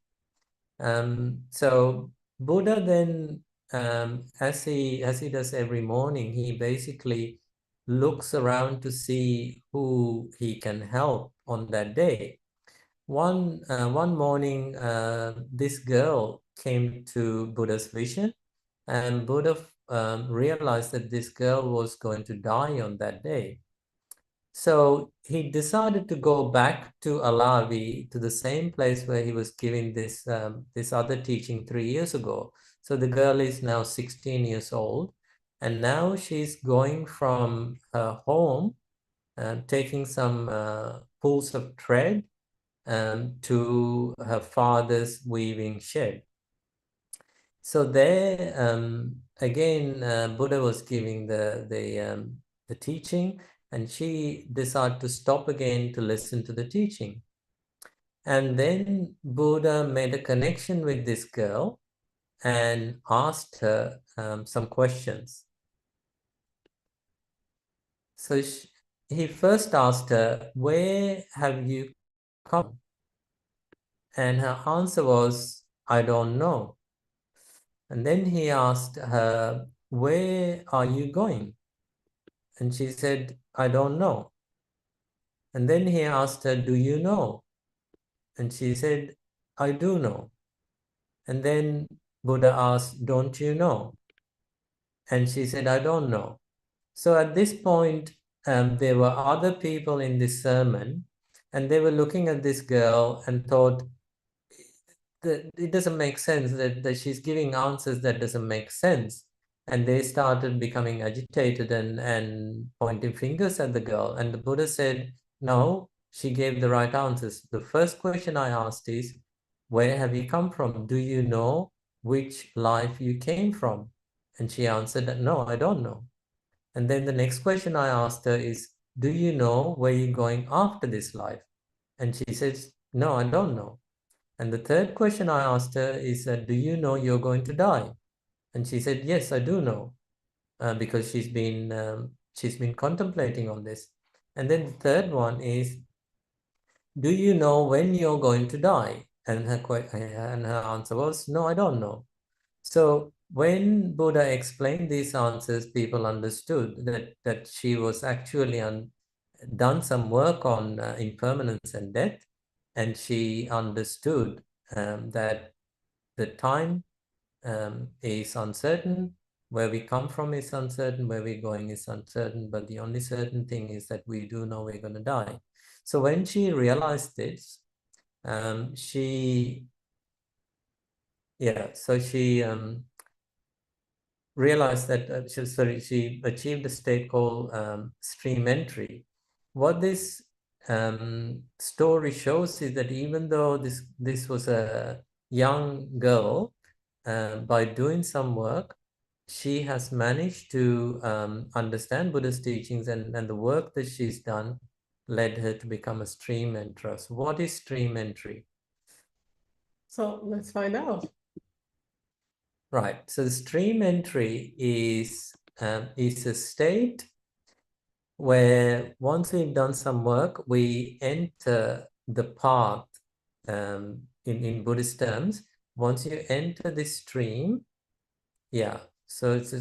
So Buddha then, as he does every morning, he basically looks around to see who he can help on that day. One morning, this girl came to Buddha's vision, and Buddha realized that this girl was going to die on that day. So he decided to go back to Alavi, to the same place where he was giving this other teaching 3 years ago. So the girl is now 16 years old, and now she's going from her home, taking some pools of thread, to her father's weaving shed. So there, again, Buddha was giving the teaching, and she decided to stop again to listen to the teaching. And then Buddha made a connection with this girl and asked her some questions. So he first asked her, "Where have you come?" And her answer was, "I don't know." And then he asked her, "Where are you going?" And she said, "I don't know." And then he asked her, "Do you know?" And she said, "I do know." And then Buddha asked, "Don't you know?" And she said, "I don't know." So at this point, there were other people in this sermon, and they were looking at this girl and thought, that it doesn't make sense, that she's giving answers that doesn't make sense. And they started becoming agitated and pointing fingers at the girl. And the Buddha said, no, she gave the right answers. The first question I asked is, where have you come from? Do you know which life you came from? And she answered that, no, I don't know. And then the next question I asked her is, do you know where you're going after this life? And she says, no, I don't know. And the third question I asked her is, do you know you're going to die? And she said, yes, I do know, because she's been contemplating on this. And then the third one is, do you know when you're going to die? And her answer was, no, I don't know. So when Buddha explained these answers, people understood that she was actually done some work on impermanence and death, and she understood that the time is uncertain, where we come from is uncertain, where we're going is uncertain, but the only certain thing is that we do know we're going to die. So when she realized this, she realized that she achieved a state called stream entry. What this story shows is that even though this was a young girl, by doing some work, she has managed to understand Buddha's teachings, and the work that she's done led her to become a stream enterer. So what is stream entry? So let's find out. Right. So the stream entry is a state where once we've done some work, we enter the path. In Buddhist terms, once you enter this stream, so it's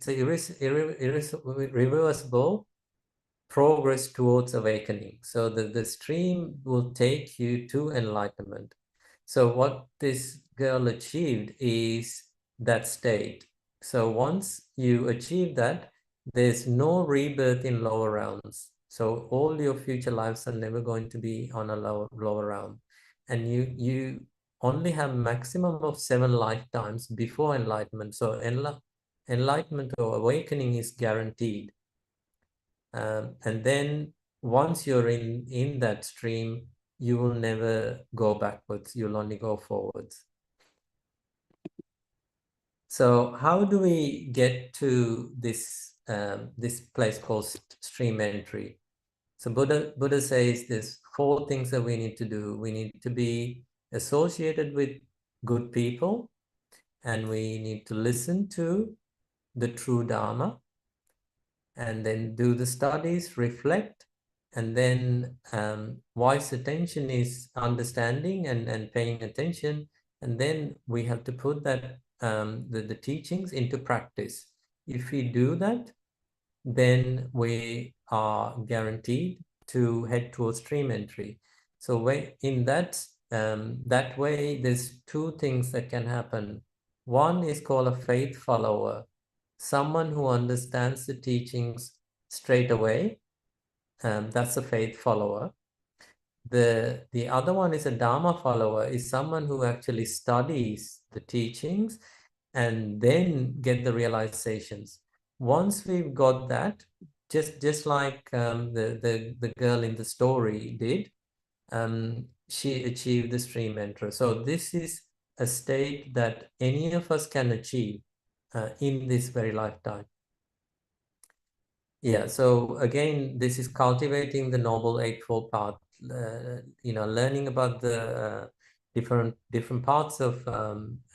a irreversible progress towards awakening. So the stream will take you to enlightenment. So what this girl achieved is that state. So once you achieve that, there's no rebirth in lower realms. So all your future lives are never going to be on a lower realm. And you only have maximum of 7 lifetimes before enlightenment. So enlightenment or awakening is guaranteed. And then once you're in that stream, you will never go backwards. You'll only go forwards. So how do we get to this place called stream entry? So Buddha says there's 4 things that we need to do. We need to be associated with good people, and we need to listen to the true Dharma, and then do the studies, reflect, and then wise attention is understanding and paying attention, and then we have to put that the teachings into practice. If we do that, then we are guaranteed to head towards stream entry. So in that way, there's 2 things that can happen. One is called a faith follower, someone who understands the teachings straight away. That's a faith follower. The other one is a Dharma follower, is someone who actually studies the teachings and then get the realizations. Once we've got that, just like the girl in the story did, she achieved the stream entry. So this is a state that any of us can achieve in this very lifetime. Yeah, so again, this is cultivating the Noble Eightfold Path, learning about the different parts of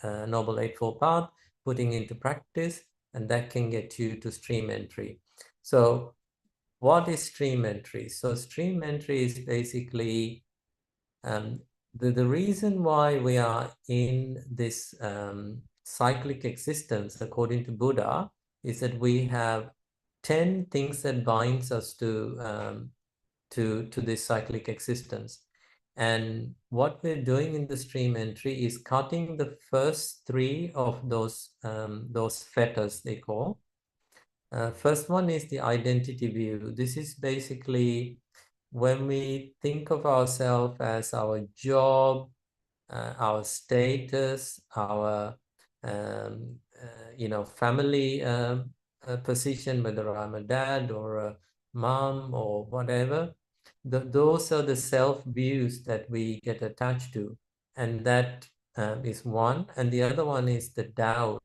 Noble Eightfold Path, putting into practice, and that can get you to stream entry. So what is stream entry? So stream entry is basically the reason why we are in this cyclic existence, according to Buddha, is that we have 10 things that binds us to this cyclic existence. And what we're doing in the stream entry is cutting the first three of those fetters, they call. First one is the identity view. This is basically when we think of ourselves as our job, our status, our family position, whether I'm a dad or a mom or whatever, those are the self views that we get attached to, and that is one. And the other one is the doubt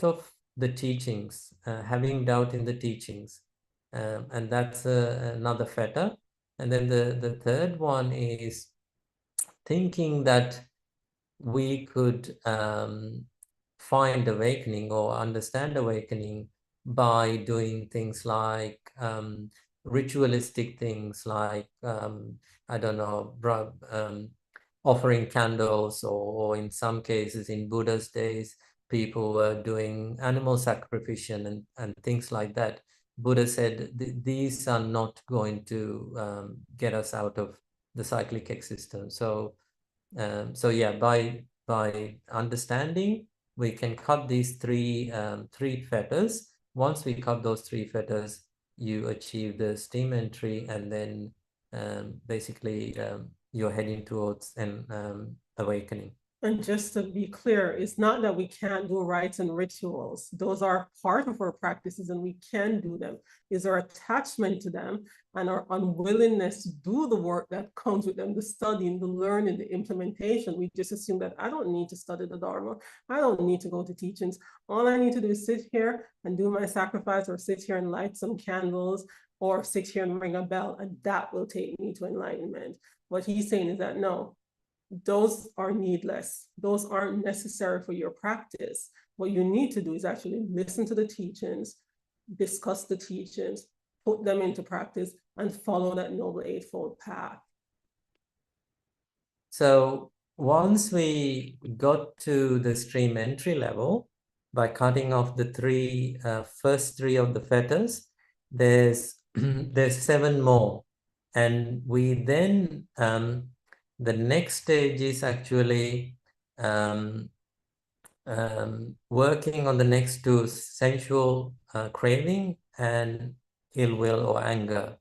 of the teachings, having doubt in the teachings, and that's another fetter. And then the third one is thinking that we could find awakening or understand awakening by doing things like ritualistic things like, I don't know, offering candles, or in some cases in Buddha's days, people were doing animal sacrifice and things like that. Buddha said these are not going to get us out of the cyclic existence. So yeah, by understanding, we can cut these three fetters. Once we cut those three fetters, you achieve the stream entry, and then basically you're heading towards an awakening. And just to be clear, it's not that we can't do rites and rituals. Those are part of our practices and we can do them. It's our attachment to them and our unwillingness to do the work that comes with them, the studying, the learning, the implementation. We just assume that I don't need to study the Dharma. I don't need to go to teachings. All I need to do is sit here and do my sacrifice, or sit here and light some candles, or sit here and ring a bell, and that will take me to enlightenment. What he's saying is that no, those are needless. Those aren't necessary for your practice. What you need to do is actually listen to the teachings, discuss the teachings, put them into practice, and follow that Noble Eightfold Path. So once we got to the stream entry level, by cutting off the first three of the fetters, there's 7 more. And we then the next stage is actually working on the next two: sensual craving and ill will or anger.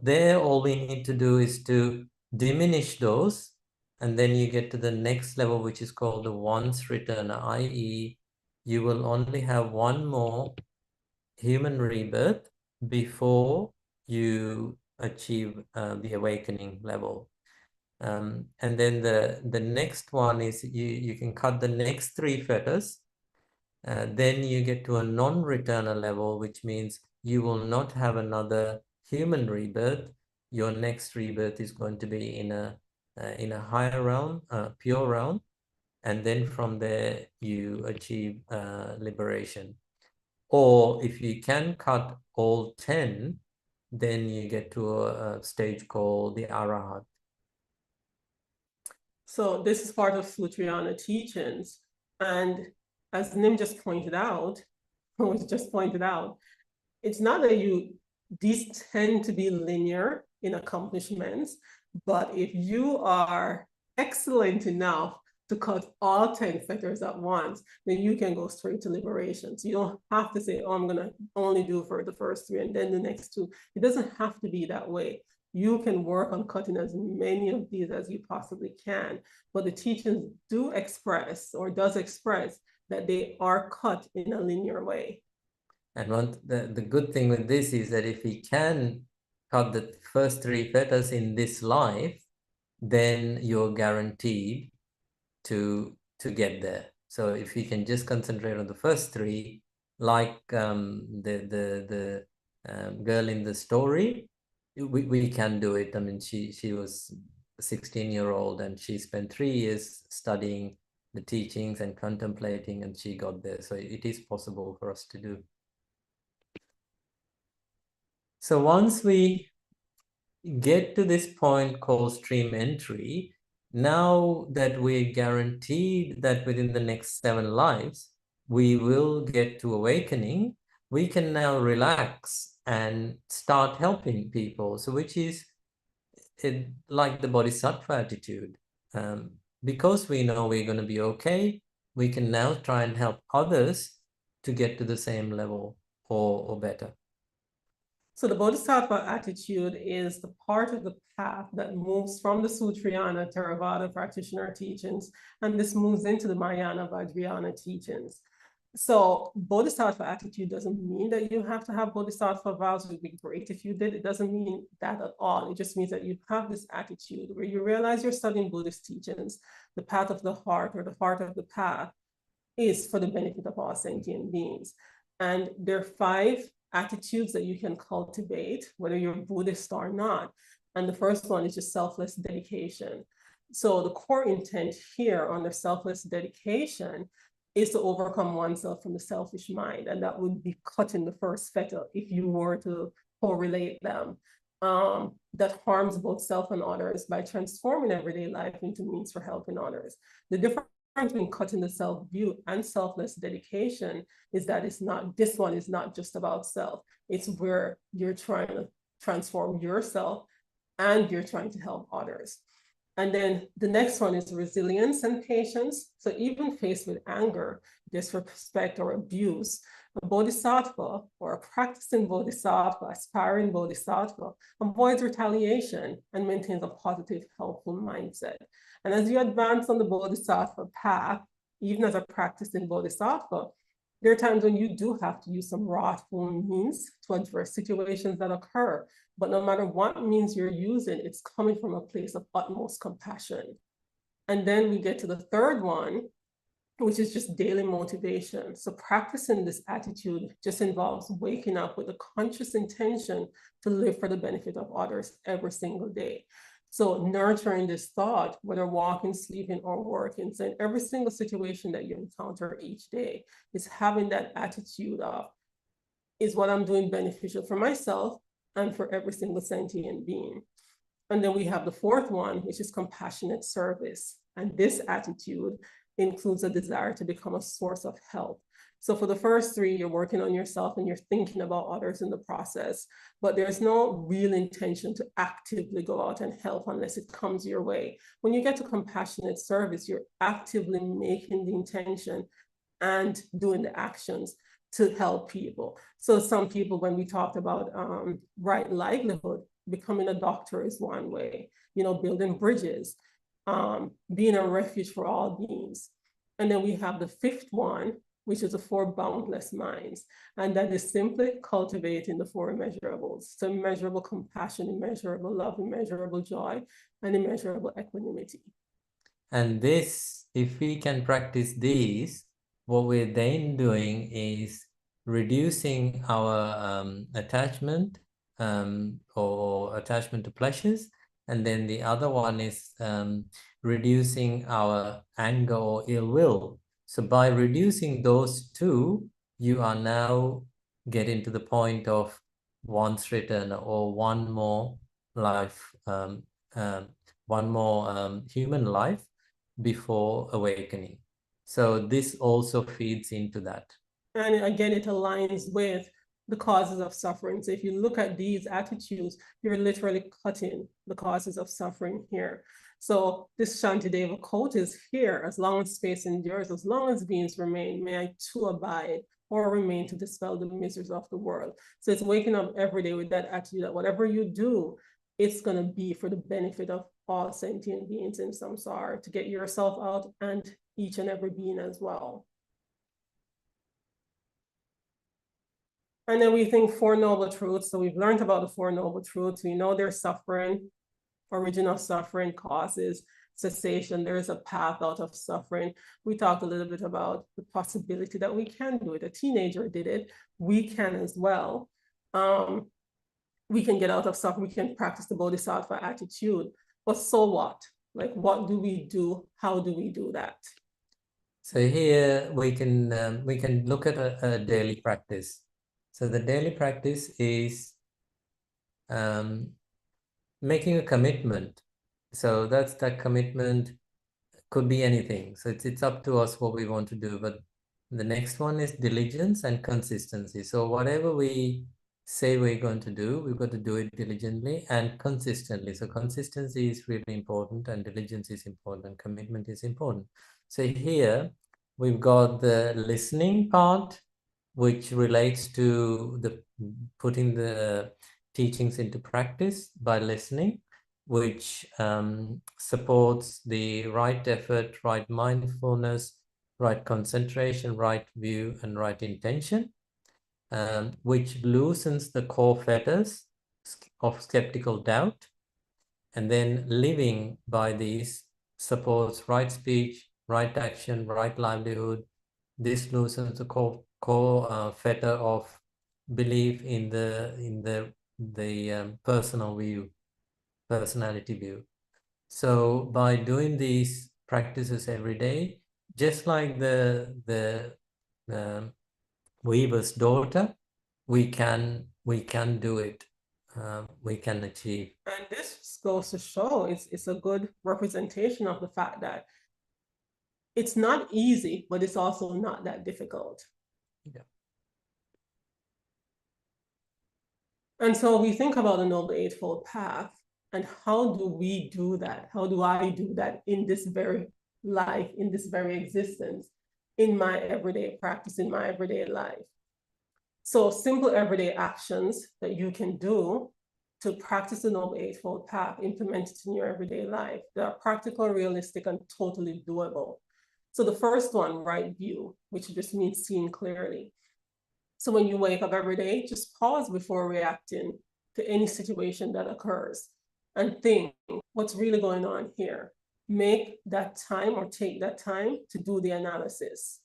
There, all we need to do is to diminish those, and then you get to the next level, which is called the once returner, i.e., you will only have one more human rebirth before you achieve the awakening level. And then the next one is you can cut the next 3 fetters. Then you get to a non-returner level, which means you will not have another human rebirth. Your next rebirth is going to be in a higher realm, pure realm, and then from there you achieve liberation. Or if you can cut all 10, then you get to a stage called the Arahat. So this is part of Sutriyana teachings. And as Nim just pointed out, it's not that these tend to be linear in accomplishments, but if you are excellent enough to cut all 10 fetters at once, then you can go straight to liberation. So you don't have to say, oh, I'm gonna only do for the first 3 and then the next 2. It doesn't have to be that way. You can work on cutting as many of these as you possibly can, but the teachings does express that they are cut in a linear way. And the good thing with this is that if we can cut the first 3 fetters in this life, then you're guaranteed to get there. So if you can just concentrate on the first three, like the girl in the story, we can do it. I mean, she was a 16-year-old and she spent 3 years studying the teachings and contemplating, and she got there. So it is possible for us to do. So once we get to this point called stream entry, now that we're guaranteed that within the next 7 lives, we will get to awakening, we can now relax and start helping people. So which is like the bodhisattva attitude. Because we know we're going to be okay, we can now try and help others to get to the same level or better. So the Bodhisattva attitude is the part of the path that moves from the Sutrayana Theravada practitioner teachings, and this moves into the Mahayana Vajrayana teachings. So Bodhisattva attitude doesn't mean that you have to have Bodhisattva vows. It would be great if you did. It doesn't mean that at all. It just means that you have this attitude where you realize you're studying Buddhist teachings. The path of the heart, or the heart of the path, is for the benefit of all sentient beings. And there are 5 attitudes that you can cultivate, whether you're Buddhist or not. And the first one is just selfless dedication. So the core intent here under selfless dedication is to overcome oneself from the selfish mind. And that would be cutting the first fetter if you were to correlate them. That harms both self and others by transforming everyday life into means for helping others. The difference between cutting the self-view and selfless dedication is that this one is not just about self. It's where you're trying to transform yourself and you're trying to help others. And then the next one is resilience and patience. So even faced with anger, disrespect, or abuse, a bodhisattva or a practicing bodhisattva, aspiring bodhisattva, avoids retaliation and maintains a positive, helpful mindset. And as you advance on the bodhisattva path, even as a practicing bodhisattva, there are times when you do have to use some wrathful means to address situations that occur. But no matter what means you're using, it's coming from a place of utmost compassion. And then we get to the third one, which is just daily motivation. So practicing this attitude just involves waking up with a conscious intention to live for the benefit of others every single day. So nurturing this thought, whether walking, sleeping, or working, so in every single situation that you encounter each day, is having that attitude of, is what I'm doing beneficial for myself and for every single sentient being? And then we have the fourth one, which is compassionate service. And this attitude includes a desire to become a source of help. So for the first 3, you're working on yourself and you're thinking about others in the process, but there's no real intention to actively go out and help unless it comes your way. When you get to compassionate service, you're actively making the intention and doing the actions to help people. So some people, when we talked about right livelihood, becoming a doctor is one way, building bridges, being a refuge for all beings. And then we have the 5th one, which is the 4 boundless minds. And that is simply cultivating the 4 immeasurables. So immeasurable compassion, immeasurable love, immeasurable joy, and immeasurable equanimity. And this, if we can practice these, what we're then doing is reducing our attachment or attachment to pleasures. And then the other one is reducing our anger or ill will. So by reducing those 2, you are now getting to the point of once return or one more life, one more human life before awakening. So this also feeds into that. And again, it aligns with the causes of suffering. So if you look at these attitudes, you're literally cutting the causes of suffering here. So this Shantideva quote is here: as long as space endures, as long as beings remain, may I too abide or remain to dispel the miseries of the world. So it's waking up every day with that attitude that whatever you do, it's going to be for the benefit of all sentient beings in samsara, to get yourself out and each and every being as well. And then we think 4 noble truths. So we've learned about the 4 noble truths. We know there's suffering. origin of suffering causes cessation. There is a path out of suffering. We talked a little bit about the possibility that we can do it. A teenager did it. We can as well. We can get out of suffering. We can practice the Bodhisattva attitude. But so what? Like, what do we do? How do we do that? So here we can look at a daily practice. So the daily practice is making a commitment. So that commitment could be anything. So it's up to us what we want to do. But the next one is diligence and consistency. So whatever we say we're going to do, we've got to do it diligently and consistently. So consistency is really important, and diligence is important, and commitment is important. So here we've got the listening part, which relates to the putting the teachings into practice by listening, which supports the right effort, right mindfulness, right concentration, right view, and right intention, which loosens the core fetters of skeptical doubt. And then living by these supports right speech, right action, right livelihood. This loosens the core fetter of belief in the personal view, personality view. So by doing these practices every day, just like the weaver's daughter, we can do it. We can achieve. And this goes to show it's a good representation of the fact that it's not easy, but it's also not that difficult. Yeah. And so we think about the Noble Eightfold Path, and how do we do that? How do I do that in this very life, in this very existence, in my everyday practice, in my everyday life? So simple everyday actions that you can do to practice the Noble Eightfold Path, implement it in your everyday life. They are practical, realistic, and totally doable. So the first one, right view, which just means seeing clearly. So when you wake up every day, just pause before reacting to any situation that occurs and think, what's really going on here? Make that time, or take that time to do the analysis.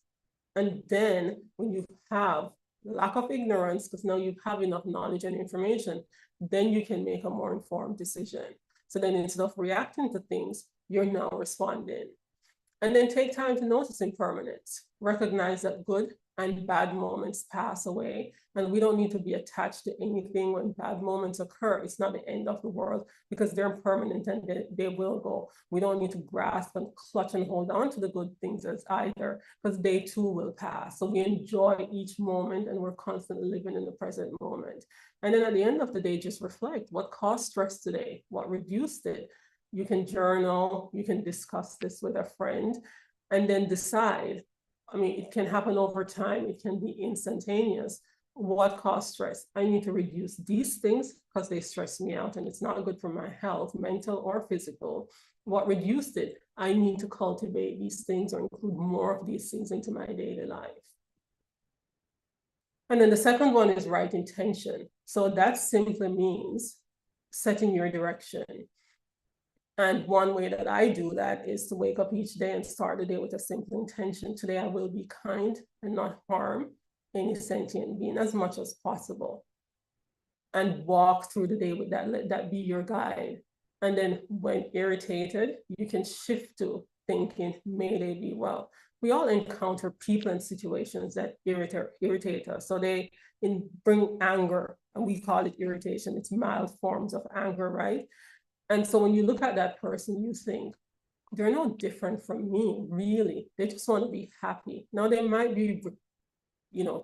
And then when you have lack of ignorance, because now you have enough knowledge and information, then you can make a more informed decision. So then instead of reacting to things, you're now responding. And then take time to notice impermanence. Recognize that good and bad moments pass away, and we don't need to be attached to anything when bad moments occur. It's not the end of the world, because they're permanent and they will go. We don't need to grasp and clutch and hold on to the good things as either, because they too will pass. So we enjoy each moment, and we're constantly living in the present moment. And then at the end of the day, just reflect what caused stress today, what reduced it. You can journal, you can discuss this with a friend, and then decide. I mean, it can happen over time, it can be instantaneous. What caused stress? I need to reduce these things because they stress me out and it's not good for my health, mental or physical. What reduced it? I need to cultivate these things or include more of these things into my daily life. And then the second one is right intention. So that simply means setting your direction. And one way that I do that is to wake up each day and start the day with a simple intention. Today, I will be kind and not harm any sentient being as much as possible. And walk through the day with that, let that be your guide. And then when irritated, you can shift to thinking, may they be well. We all encounter people and situations that irritate us. So they bring anger, and we call it irritation. It's mild forms of anger, right? And so when you look at that person, you think, they're no different from me, really. They just want to be happy. Now, they might be,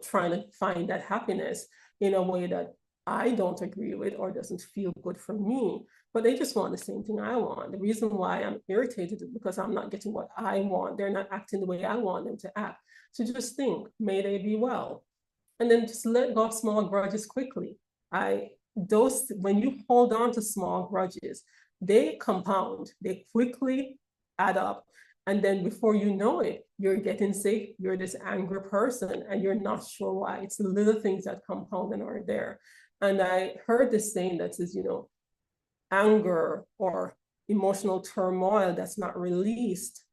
trying to find that happiness in a way that I don't agree with or doesn't feel good for me, but they just want the same thing I want. The reason why I'm irritated is because I'm not getting what I want. They're not acting the way I want them to act. So just think, may they be well. And then just let go of small grudges quickly. When you hold on to small grudges, they compound, they quickly add up. And then before you know it, you're getting sick, you're this angry person, and you're not sure why. It's the little things that compound and are there. And I heard this saying that says, anger or emotional turmoil that's not released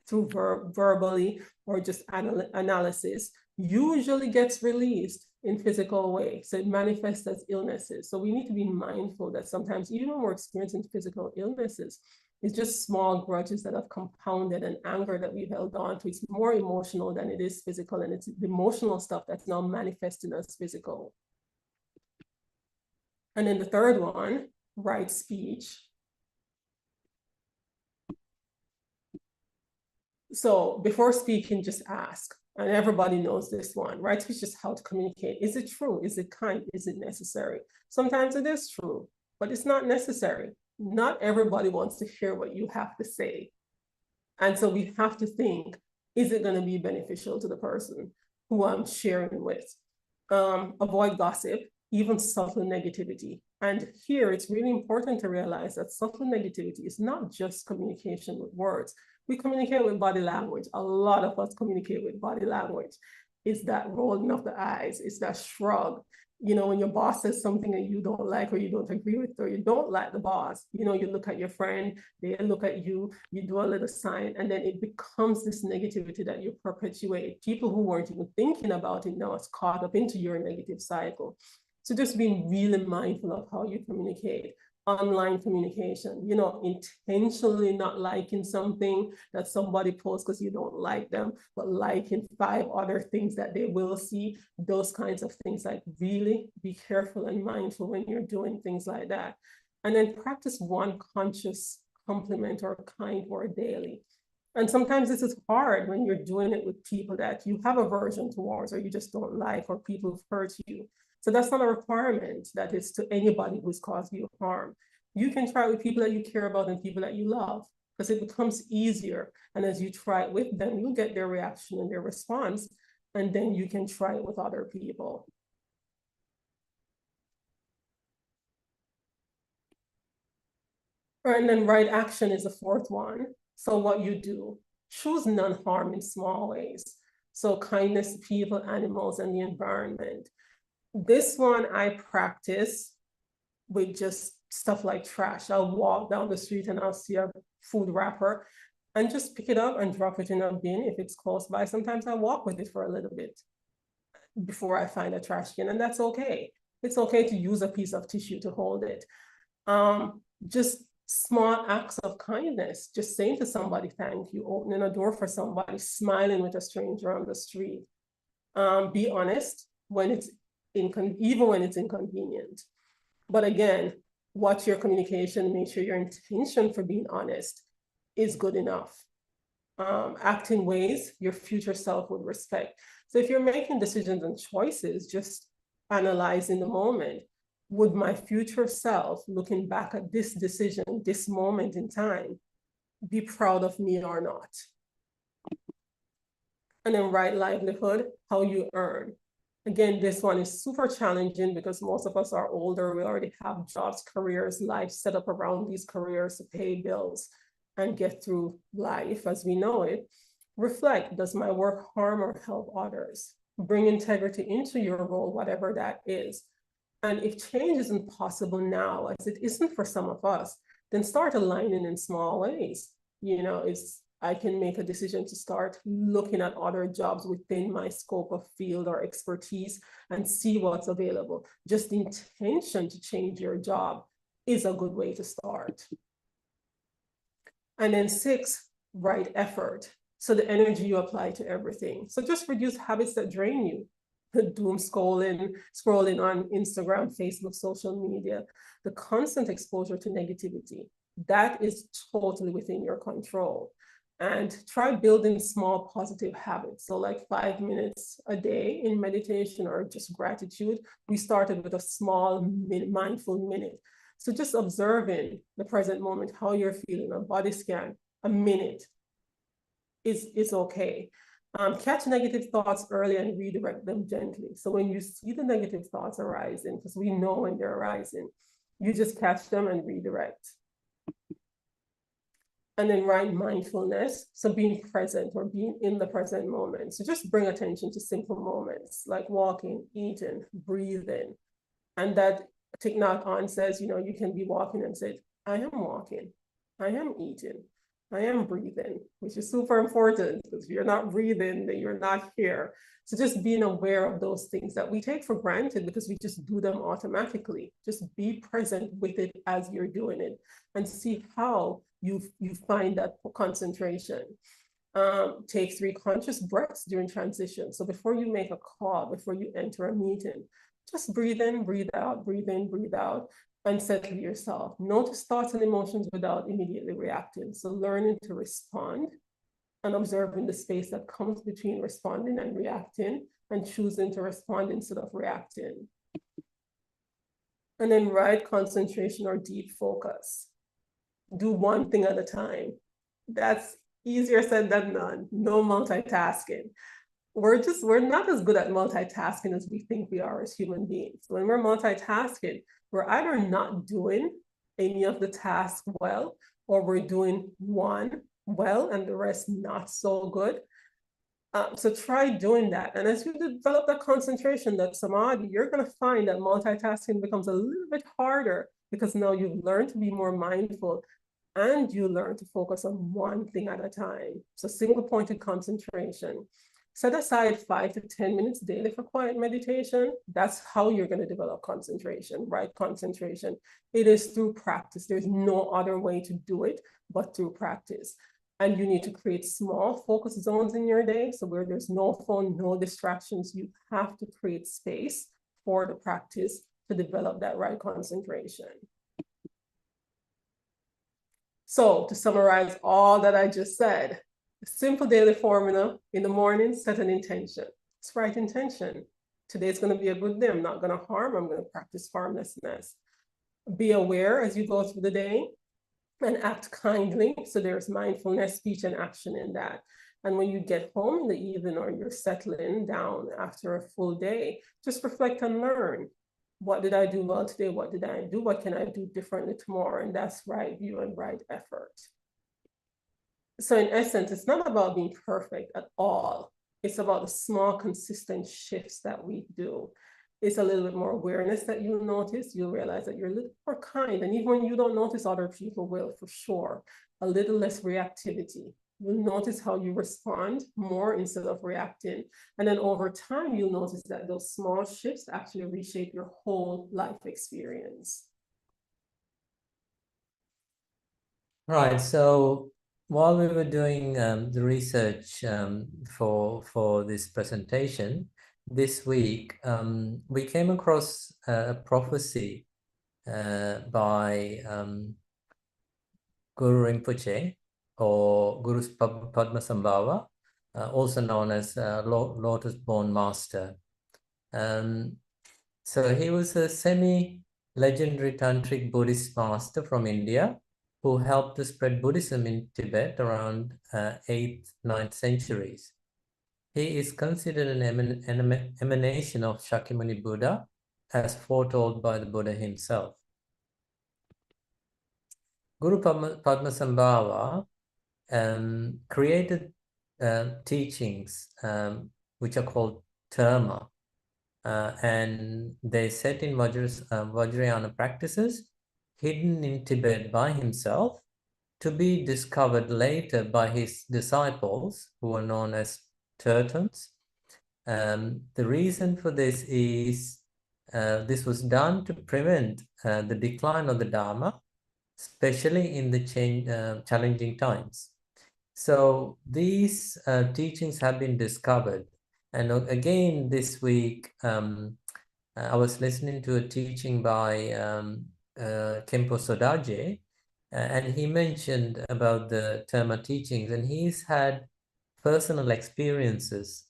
through verbally or just analysis usually gets released in physical way. So it manifests as illnesses. So we need to be mindful that sometimes even when we're experiencing physical illnesses, it's just small grudges that have compounded and anger that we've held on to. It's more emotional than it is physical, and it's the emotional stuff that's now manifesting as physical. And then the third one, right speech. So before speaking, just ask. And everybody knows this one, right? It's just how to communicate. Is it true? Is it kind? Is it necessary? Sometimes it is true, but it's not necessary. Not everybody wants to hear what you have to say. And so we have to think, is it going to be beneficial to the person who I'm sharing with? Avoid gossip, even subtle negativity. And here it's really important to realize that subtle negativity is not just communication with words. We communicate with body language. A lot of us communicate with body language. It's that rolling of the eyes. It's that shrug. You know, when your boss says something that you don't like or you don't agree with or you don't like the boss, you know, you look at your friend, they look at you, you do a little sign, and then it becomes this negativity that you perpetuate. People who weren't even thinking about it now is caught up into your negative cycle. So just being really mindful of how you communicate. Online communication, you know, intentionally not liking something that somebody posts because you don't like them, but liking 5 other things that they will see, those kinds of things. Like, really be careful and mindful when you're doing things like that. And then practice one conscious compliment or kind word daily. And sometimes this is hard when you're doing it with people that you have aversion towards or you just don't like, or people who've hurt you. So that's not a requirement that is to anybody who's caused you harm. You can try it with people that you care about and people that you love, because it becomes easier. And as you try it with them, you'll get their reaction and their response, and then you can try it with other people. All right, and then right action is the 4th one. So what you do, choose non-harm in small ways. So kindness to people, animals, and the environment. This one I practice with just stuff like trash. I'll walk down the street and I'll see a food wrapper and just pick it up and drop it in a bin if it's close by. Sometimes I walk with it for a little bit before I find a trash can, and that's okay. It's okay to use a piece of tissue to hold it. Just small acts of kindness, just saying to somebody, thank you, opening a door for somebody, smiling with a stranger on the street. Be honest when it's even when it's inconvenient. But again, watch your communication, make sure your intention for being honest is good enough. Act in ways your future self would respect. So if you're making decisions and choices, just analyze in the moment, would my future self, looking back at this decision, this moment in time, be proud of me or not? And then right livelihood, how you earn. Again, this one is super challenging because most of us are older. We already have jobs, careers, life set up around these careers to pay bills and get through life as we know it. Reflect, does my work harm or help others? Bring integrity into your role, whatever that is. And if change isn't possible now, as it isn't for some of us, then start aligning in small ways. You know, I can make a decision to start looking at other jobs within my scope of field or expertise and see what's available. Just the intention to change your job is a good way to start. And then 6, right effort. So the energy you apply to everything. So just reduce habits that drain you. Doom scrolling on Instagram, Facebook, social media, the constant exposure to negativity, that is totally within your control. And try building small positive habits. So like 5 minutes a day in meditation or just gratitude. We started with a small mindful minute. So just observing the present moment, how you're feeling, a body scan, a minute is okay. Catch negative thoughts early and redirect them gently. So when you see the negative thoughts arising, because we know when they're arising, you just catch them and redirect. And then right mindfulness, so being present or being in the present moment. So just bring attention to simple moments like walking, eating, breathing. And that Thich Nhat Hanh says, you know, you can be walking and say, I am walking, I am eating, I am breathing, which is super important because if you're not breathing, then you're not here. So just being aware of those things that we take for granted because we just do them automatically. Just be present with it as you're doing it and see how you find that concentration. Take 3 conscious breaths during transition. So before you make a call, before you enter a meeting, just breathe in, breathe out, breathe in, breathe out, and settle yourself. Notice thoughts and emotions without immediately reacting. So learning to respond and observing the space that comes between responding and reacting, and choosing to respond instead of reacting. And then right concentration or deep focus. Do one thing at a time. That's easier said than done. No multitasking. We're not as good at multitasking as we think we are as human beings. When we're multitasking, we're either not doing any of the tasks well, or we're doing one well and the rest not so good. So try doing that. And as you develop that concentration, that samadhi, you're going to find that multitasking becomes a little bit harder because now you've learned to be more mindful and you learn to focus on one thing at a time. So single pointed concentration. Set aside 5 to 10 minutes daily for quiet meditation. That's how you're going to develop concentration, right? Concentration. It is through practice. There's no other way to do it but through practice. And you need to create small focus zones in your day. So where there's no phone, no distractions, you have to create space for the practice to develop that right concentration. So to summarize all that I just said, a simple daily formula: in the morning, set an intention. It's right intention. Today's going to be a good day. I'm not going to harm. I'm going to practice harmlessness. Be aware as you go through the day and act kindly. So there's mindfulness, speech, and action in that. And when you get home in the evening or you're settling down after a full day, just reflect and learn. What did I do well today? What did I do? What can I do differently tomorrow? And that's right view and right effort. So in essence, it's not about being perfect at all. It's about the small, consistent shifts that we do. It's a little bit more awareness that you'll notice. You'll realize that you're a little more kind. And even when you don't notice, other people will, for sure. A little less reactivity. You'll notice how you respond more instead of reacting. And then over time, you'll notice that those small shifts actually reshape your whole life experience. Right. So while we were doing the research for this presentation this week, we came across a prophecy by Guru Rinpoche, or Guru Padmasambhava, also known as Lotus-born Master. So he was a semi-legendary tantric Buddhist master from India who helped to spread Buddhism in Tibet around 8th, 9th centuries. He is considered an emanation of Shakyamuni Buddha, as foretold by the Buddha himself. Guru Padmasambhava created teachings which are called Dharma, and they set in Vajrayana practices hidden in Tibet by himself, to be discovered later by his disciples, who were known as Tibetans. The reason for this is this was done to prevent the decline of the Dharma, especially in the challenging times. So these teachings have been discovered. And again, this week, I was listening to a teaching by Khenpo Sodaje, and he mentioned about the Dharma teachings, and he's had personal experiences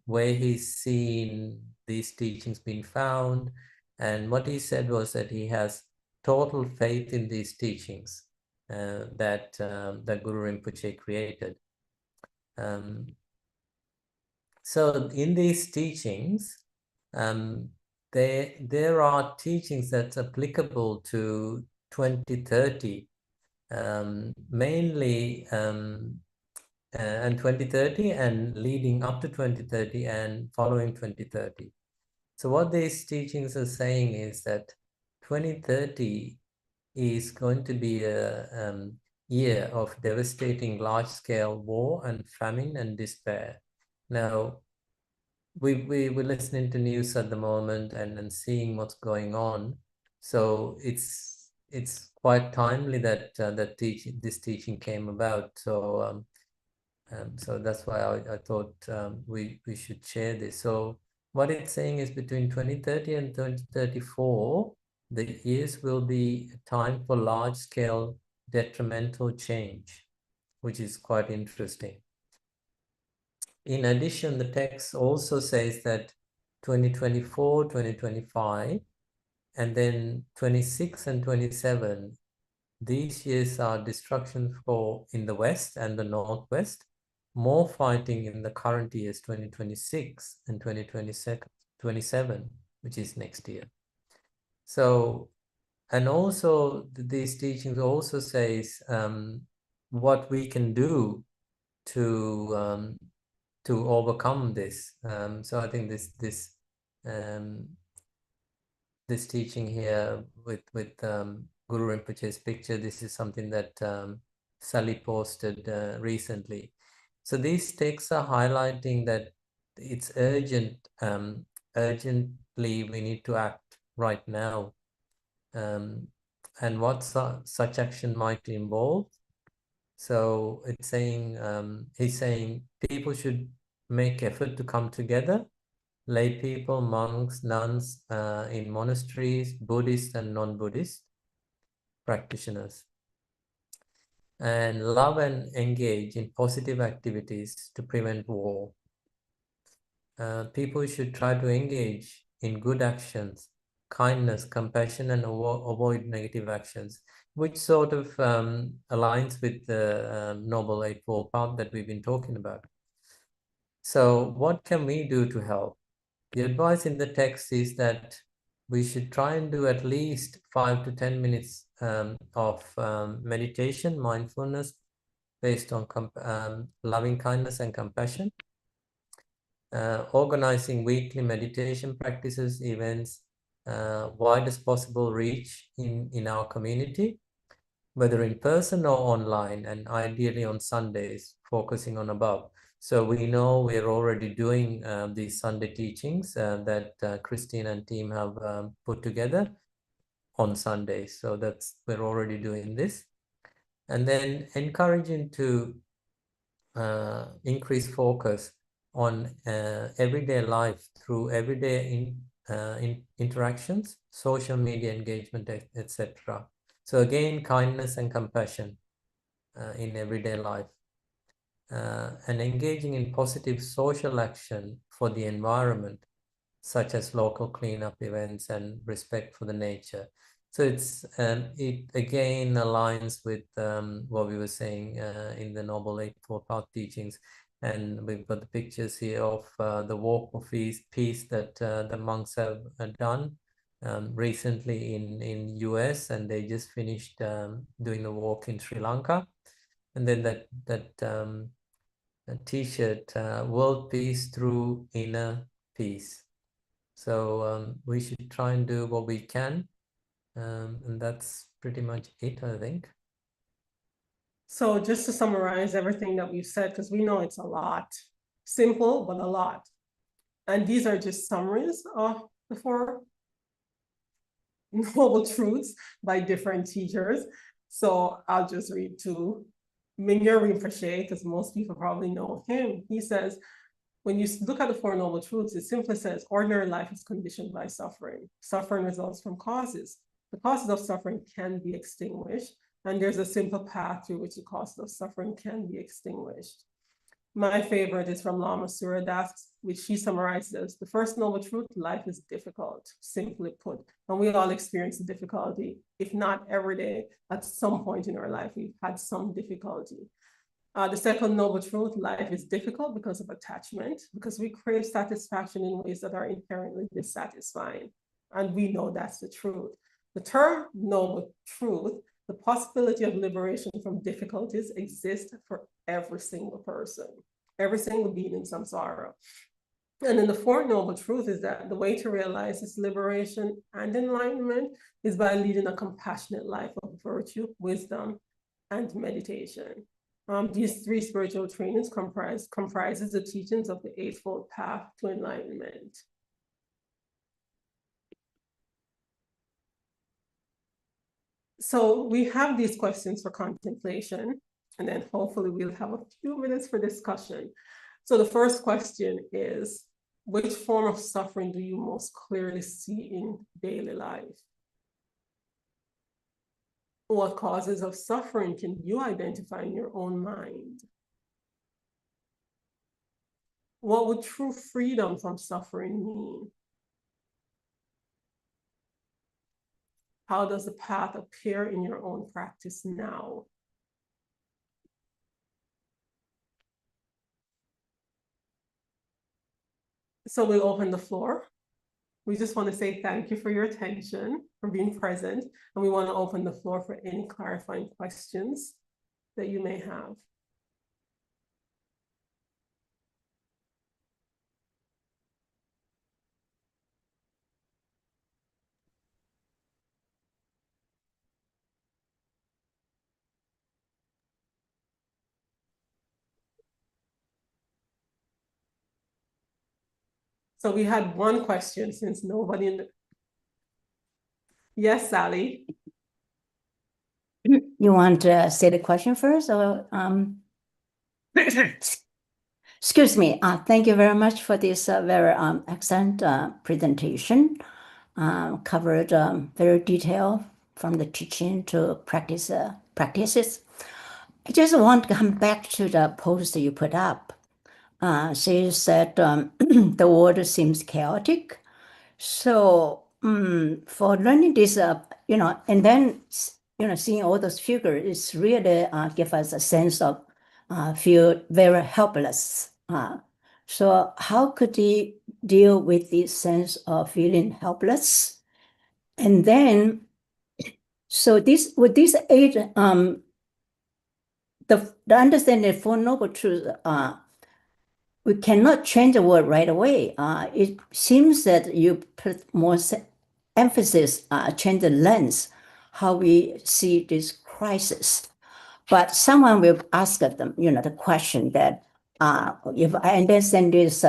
where he's seen these teachings being found. And what he said was that he has total faith in these teachings that Guru Rinpoche created. So in these teachings, there are teachings that's applicable to 2030, mainly and 2030 and leading up to 2030 and following 2030. So what these teachings are saying is that 2030 is going to be a year of devastating large-scale war and famine and despair. Now, we're listening to news at the moment and seeing what's going on. So it's quite timely that this teaching came about. So so that's why I thought we should share this. So what it's saying is between 2030 and 2034, the years will be a time for large-scale detrimental change, which is quite interesting. In addition, the text also says that 2024, 2025, and then 26 and 27, these years are destruction in the West and the Northwest, more fighting in the current years, 2026 and 2027, which is next year. So, and also these teachings also says what we can do to overcome this. So I think this teaching here with Guru Rinpoche's picture, this is something that Sally posted recently. So these texts are highlighting that it's urgent, urgently we need to act right now. And what such action might involve. So it's saying, he's saying people should make effort to come together, lay people, monks, nuns in monasteries, Buddhist and non-Buddhist practitioners, and love and engage in positive activities to prevent war. People should try to engage in good actions, kindness, compassion, and avoid negative actions, which sort of aligns with the Noble Eightfold Path that we've been talking about. So what can we do to help? The advice in the text is that we should try and do at least 5 to 10 minutes of meditation, mindfulness, based on loving kindness and compassion. Organizing weekly meditation practices, events, widest possible reach in our community, whether in person or online, and ideally on Sundays, focusing on above. So we know we're already doing these Sunday teachings that Christine and team have put together on Sundays. So we're already doing this. And then encouraging to increase focus on everyday life through everyday interactions, social media engagement, etc. So again, kindness and compassion in everyday life. And engaging in positive social action for the environment, such as local cleanup events and respect for the nature. So it again aligns with what we were saying in the Noble Eightfold Path teachings. And we've got the pictures here of the walk of peace that the monks have done recently in US, and they just finished doing the walk in Sri Lanka. And then that t-shirt, world peace through inner peace. So we should try and do what we can. And that's pretty much it, I think. So just to summarize everything that we've said, because we know it's a lot, simple, but a lot. And these are just summaries of the 4 noble truths by different teachers. So I'll just read 2. Mingyur Rinpoche, because most people probably know him, he says, when you look at the 4 noble truths, it simply says ordinary life is conditioned by suffering. Suffering results from causes. The causes of suffering can be extinguished, and there's a simple path through which the causes of suffering can be extinguished. My favorite is from Lama Suryadas, which she summarizes, the first noble truth, life is difficult, simply put. And we all experience difficulty, if not every day, at some point in our life, we've had some difficulty. The second noble truth, life is difficult because of attachment, because we crave satisfaction in ways that are inherently dissatisfying. And we know that's the truth. The third noble truth, the possibility of liberation from difficulties exists for every single person, every single being in samsara. And then the fourth noble truth is that the way to realize this liberation and enlightenment is by leading a compassionate life of virtue, wisdom, and meditation. These three spiritual trainings comprises the teachings of the Eightfold Path to Enlightenment. So we have these questions for contemplation, and then hopefully we'll have a few minutes for discussion. So the first question is, which form of suffering do you most clearly see in daily life? What causes of suffering can you identify in your own mind? What would true freedom from suffering mean? How does the path appear in your own practice now? So we'll open the floor. We just want to say thank you for your attention, for being present, and we want to open the floor for any clarifying questions that you may have. So we had one question since nobody in the... Yes, Sally. You want to say the question first, or excuse me. Thank you very much for this very excellent presentation. Covered very detailed from the teaching to practices. I just want to come back to the post you put up. So you said the world seems chaotic. So for learning this, and then seeing all those figures, it's really give us a sense of feel very helpless. So how could he deal with this sense of feeling helpless? And then, so this with this age, the understanding of Four Noble Truths, we cannot change the world right away. It seems that you put more emphasis, change the lens, how we see this crisis. But someone will ask them, the question that if I understand this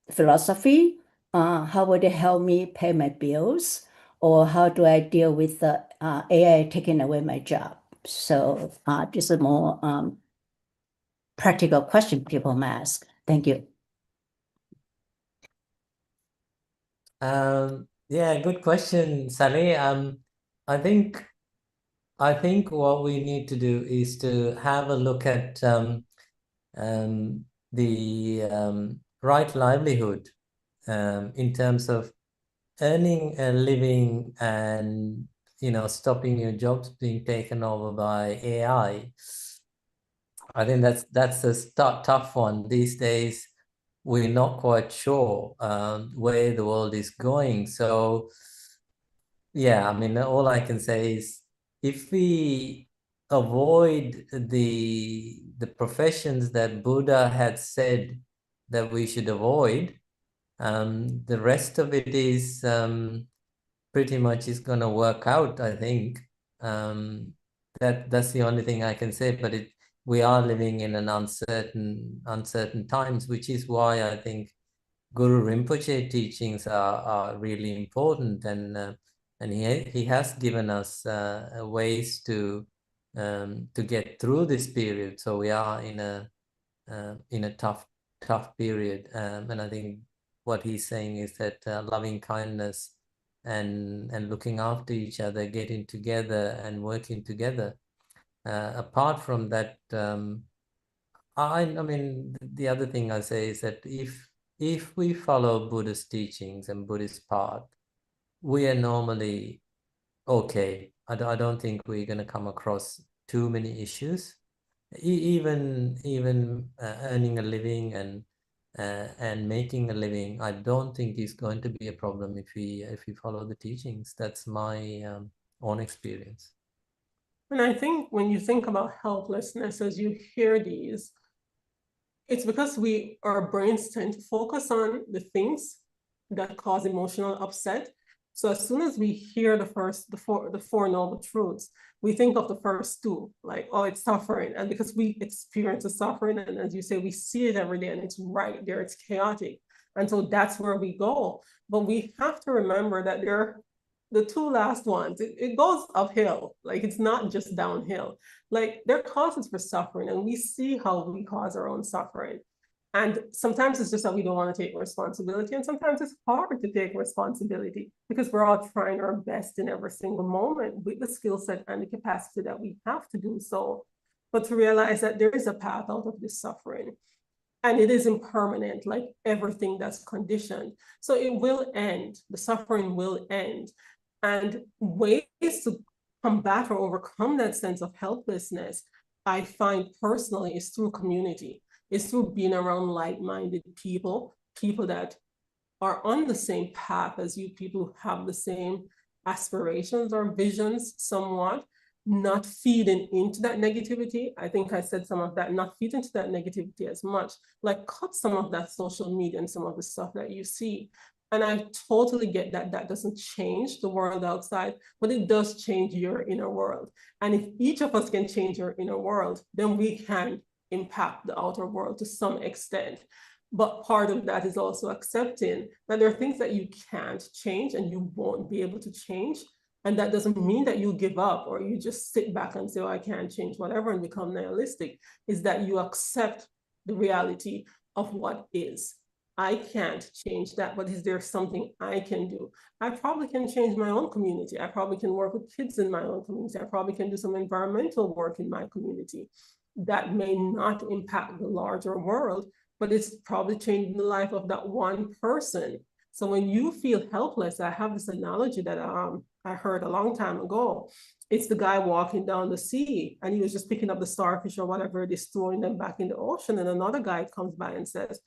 philosophy, how would it help me pay my bills? Or how do I deal with the AI taking away my job? So this is a more practical question people may ask. Thank you. Yeah, good question, Sally. I think what we need to do is to have a look at the right livelihood in terms of earning a living and stopping your jobs being taken over by AI. I think that's a tough one these days. We're not quite sure where the world is going. So yeah, I mean, all I can say is if we avoid the professions that Buddha had said that we should avoid, the rest of it is pretty much is going to work out, I think. That's the only thing I can say, but we are living in an uncertain times, which is why I think Guru Rinpoche teachings are really important, and he has given us ways to get through this period. So we are in a tough period, and I think what he's saying is that loving kindness and looking after each other, getting together and working together. Apart from that, I mean, the other thing I say is that if we follow Buddhist teachings and Buddhist path, we are normally okay. I don't think we're going to come across too many issues. Even earning a living and making a living, I don't think is going to be a problem if we follow the teachings. That's my own experience. And I think when you think about helplessness, as you hear these, it's because our brains tend to focus on the things that cause emotional upset. So as soon as we hear the four noble truths, we think of the first two, like, oh, it's suffering. And because we experience the suffering, and as you say, we see it every day and it's right there, it's chaotic. And so that's where we go. But we have to remember that the two last ones, it goes uphill. Like, it's not just downhill. Like, they're causes for suffering, and we see how we cause our own suffering. And sometimes it's just that we don't want to take responsibility. And sometimes it's hard to take responsibility because we're all trying our best in every single moment with the skill set and the capacity that we have to do so. But to realize that there is a path out of this suffering. And it is impermanent, like everything that's conditioned. So it will end. The suffering will end. And ways to combat or overcome that sense of helplessness, I find personally, is through community. It's through being around like-minded people, people that are on the same path as you, people who have the same aspirations or visions somewhat, not feeding into that negativity. I think I said some of that, not feed into that negativity as much, like cut some of that social media and some of the stuff that you see. And I totally get that that doesn't change the world outside, but it does change your inner world. And if each of us can change your inner world, then we can impact the outer world to some extent. But part of that is also accepting that there are things that you can't change and you won't be able to change. And that doesn't mean that you give up or you just sit back and say, oh, I can't change whatever and become nihilistic. Is that you accept the reality of what is. I can't change that, but is there something I can do? I probably can change my own community. I probably can work with kids in my own community. I probably can do some environmental work in my community. That may not impact the larger world, but it's probably changing the life of that one person. So when you feel helpless, I have this analogy that I heard a long time ago. It's the guy walking down the sea and he was just picking up the starfish or whatever it is, throwing them back in the ocean. And another guy comes by and says,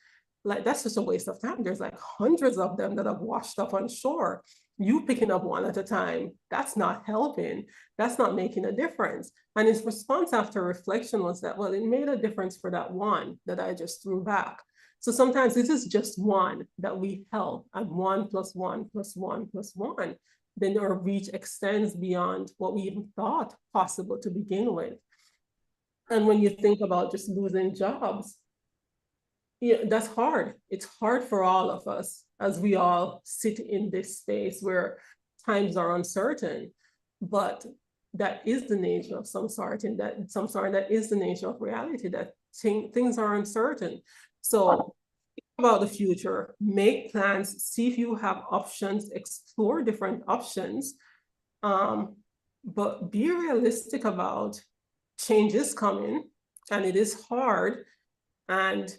like, that's just a waste of time. There's like hundreds of them that have washed up on shore. You picking up one at a time, that's not helping. That's not making a difference. And his response after reflection was that, well, it made a difference for that one that I just threw back. So sometimes this is just one that we help, and 1 + 1 + 1 + 1. Then our reach extends beyond what we even thought possible to begin with. And when you think about just losing jobs, yeah, that's hard. It's hard for all of us as we all sit in this space where times are uncertain, but that is the nature of samsara, and that is the nature of reality, that things are uncertain. So think about the future, make plans, see if you have options, explore different options, but be realistic about change is coming and it is hard, and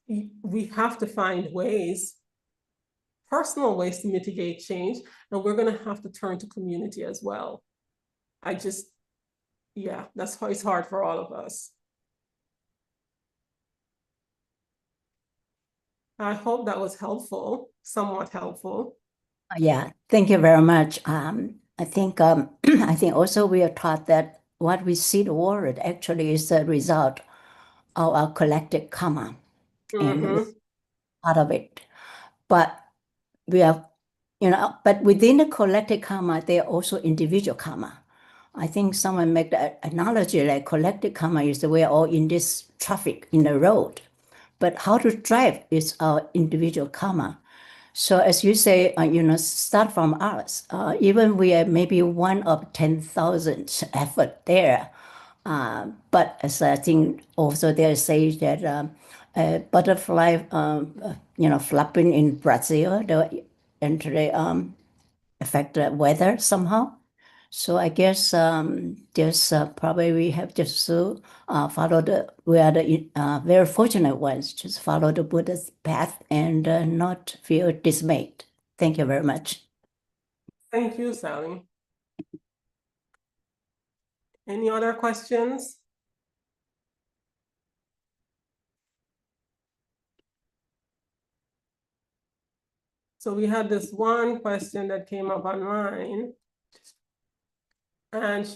we have to find ways, personal ways to mitigate change, and we're going to have to turn to community as well. Yeah, that's how it's hard for all of us. I hope that was helpful, somewhat helpful. Yeah, thank you very much. I think also we are taught that what we see the world actually is the result of our collective karma, and part of it. But we are, but within the collective karma, there are also individual karma. I think someone made the analogy like collective karma is the way all in this traffic in the road, but how to drive is our individual karma. So as you say, start from us. Even we are maybe one of 10,000 effort there. But as I think also they say that a butterfly, flapping in Brazil, they affect the weather somehow. So I guess there's probably we have just to follow we are the very fortunate ones, just follow the Buddha's path and not feel dismayed. Thank you very much. Thank you, Sally. Any other questions? So we had this one question that came up online, and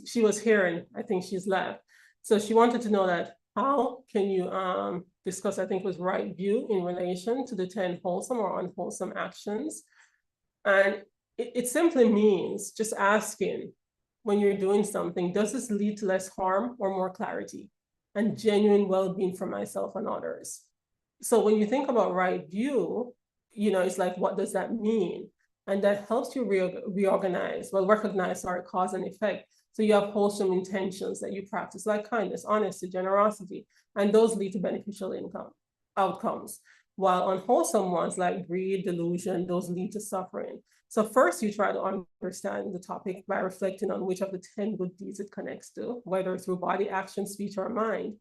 she was hearing, I think she's left. So she wanted to know that how can you discuss, I think it was right view in relation to the 10 wholesome or unwholesome actions. And it simply means just asking when you're doing something, does this lead to less harm or more clarity and genuine well-being for myself and others? So when you think about right view, it's like, what does that mean? And that helps you recognize, cause and effect. So you have wholesome intentions that you practice, like kindness, honesty, generosity, and those lead to beneficial outcomes. While unwholesome ones like greed, delusion, those lead to suffering. So first you try to understand the topic by reflecting on which of the 10 good deeds it connects to, whether through body, action, speech, or mind.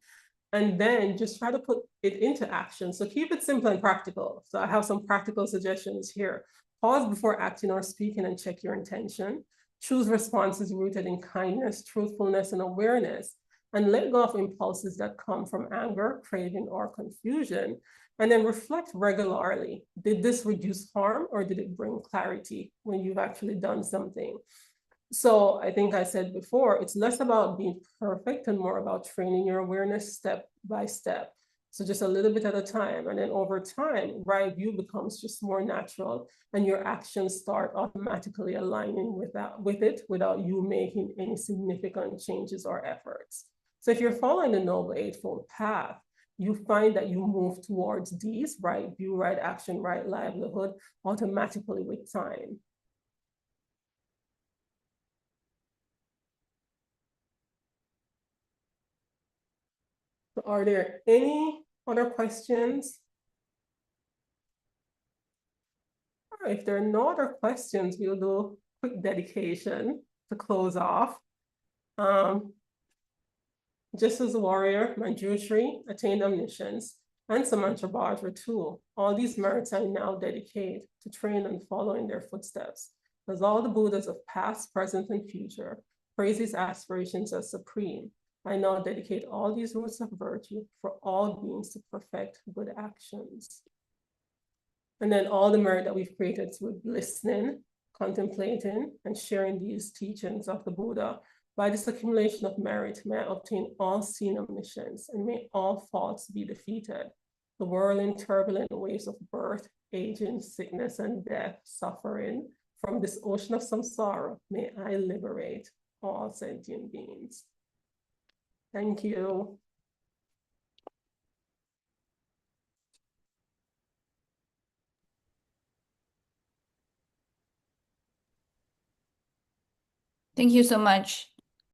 And then just try to put it into action. So keep it simple and practical. So I have some practical suggestions here. Pause before acting or speaking and check your intention. Choose responses rooted in kindness, truthfulness, and awareness. And let go of impulses that come from anger, craving, or confusion. And then reflect regularly. Did this reduce harm or did it bring clarity when you've actually done something? So I think I said before, it's less about being perfect and more about training your awareness step by step. So just a little bit at a time. And then over time, right view becomes just more natural and your actions start automatically aligning with it without you making any significant changes or efforts. So if you're following the Noble Eightfold Path, you find that you move towards these right view, right action, right livelihood automatically with time. Are there any other questions? All right, if there are no other questions, we'll do a quick dedication to close off. Just as a warrior, Manjushri attained omniscience, and Samantra Bhadra too. All these merits I now dedicate to train and follow in their footsteps. As all the Buddhas of past, present, and future praise these aspirations as supreme, I now dedicate all these roots of virtue for all beings to perfect good actions. And then all the merit that we've created through listening, contemplating, and sharing these teachings of the Buddha. By this accumulation of merit, may I obtain all seen omniscience, and may all faults be defeated. The whirling, turbulent waves of birth, aging, sickness, and death, suffering, from this ocean of samsara, may I liberate all sentient beings. Thank you. Thank you so much.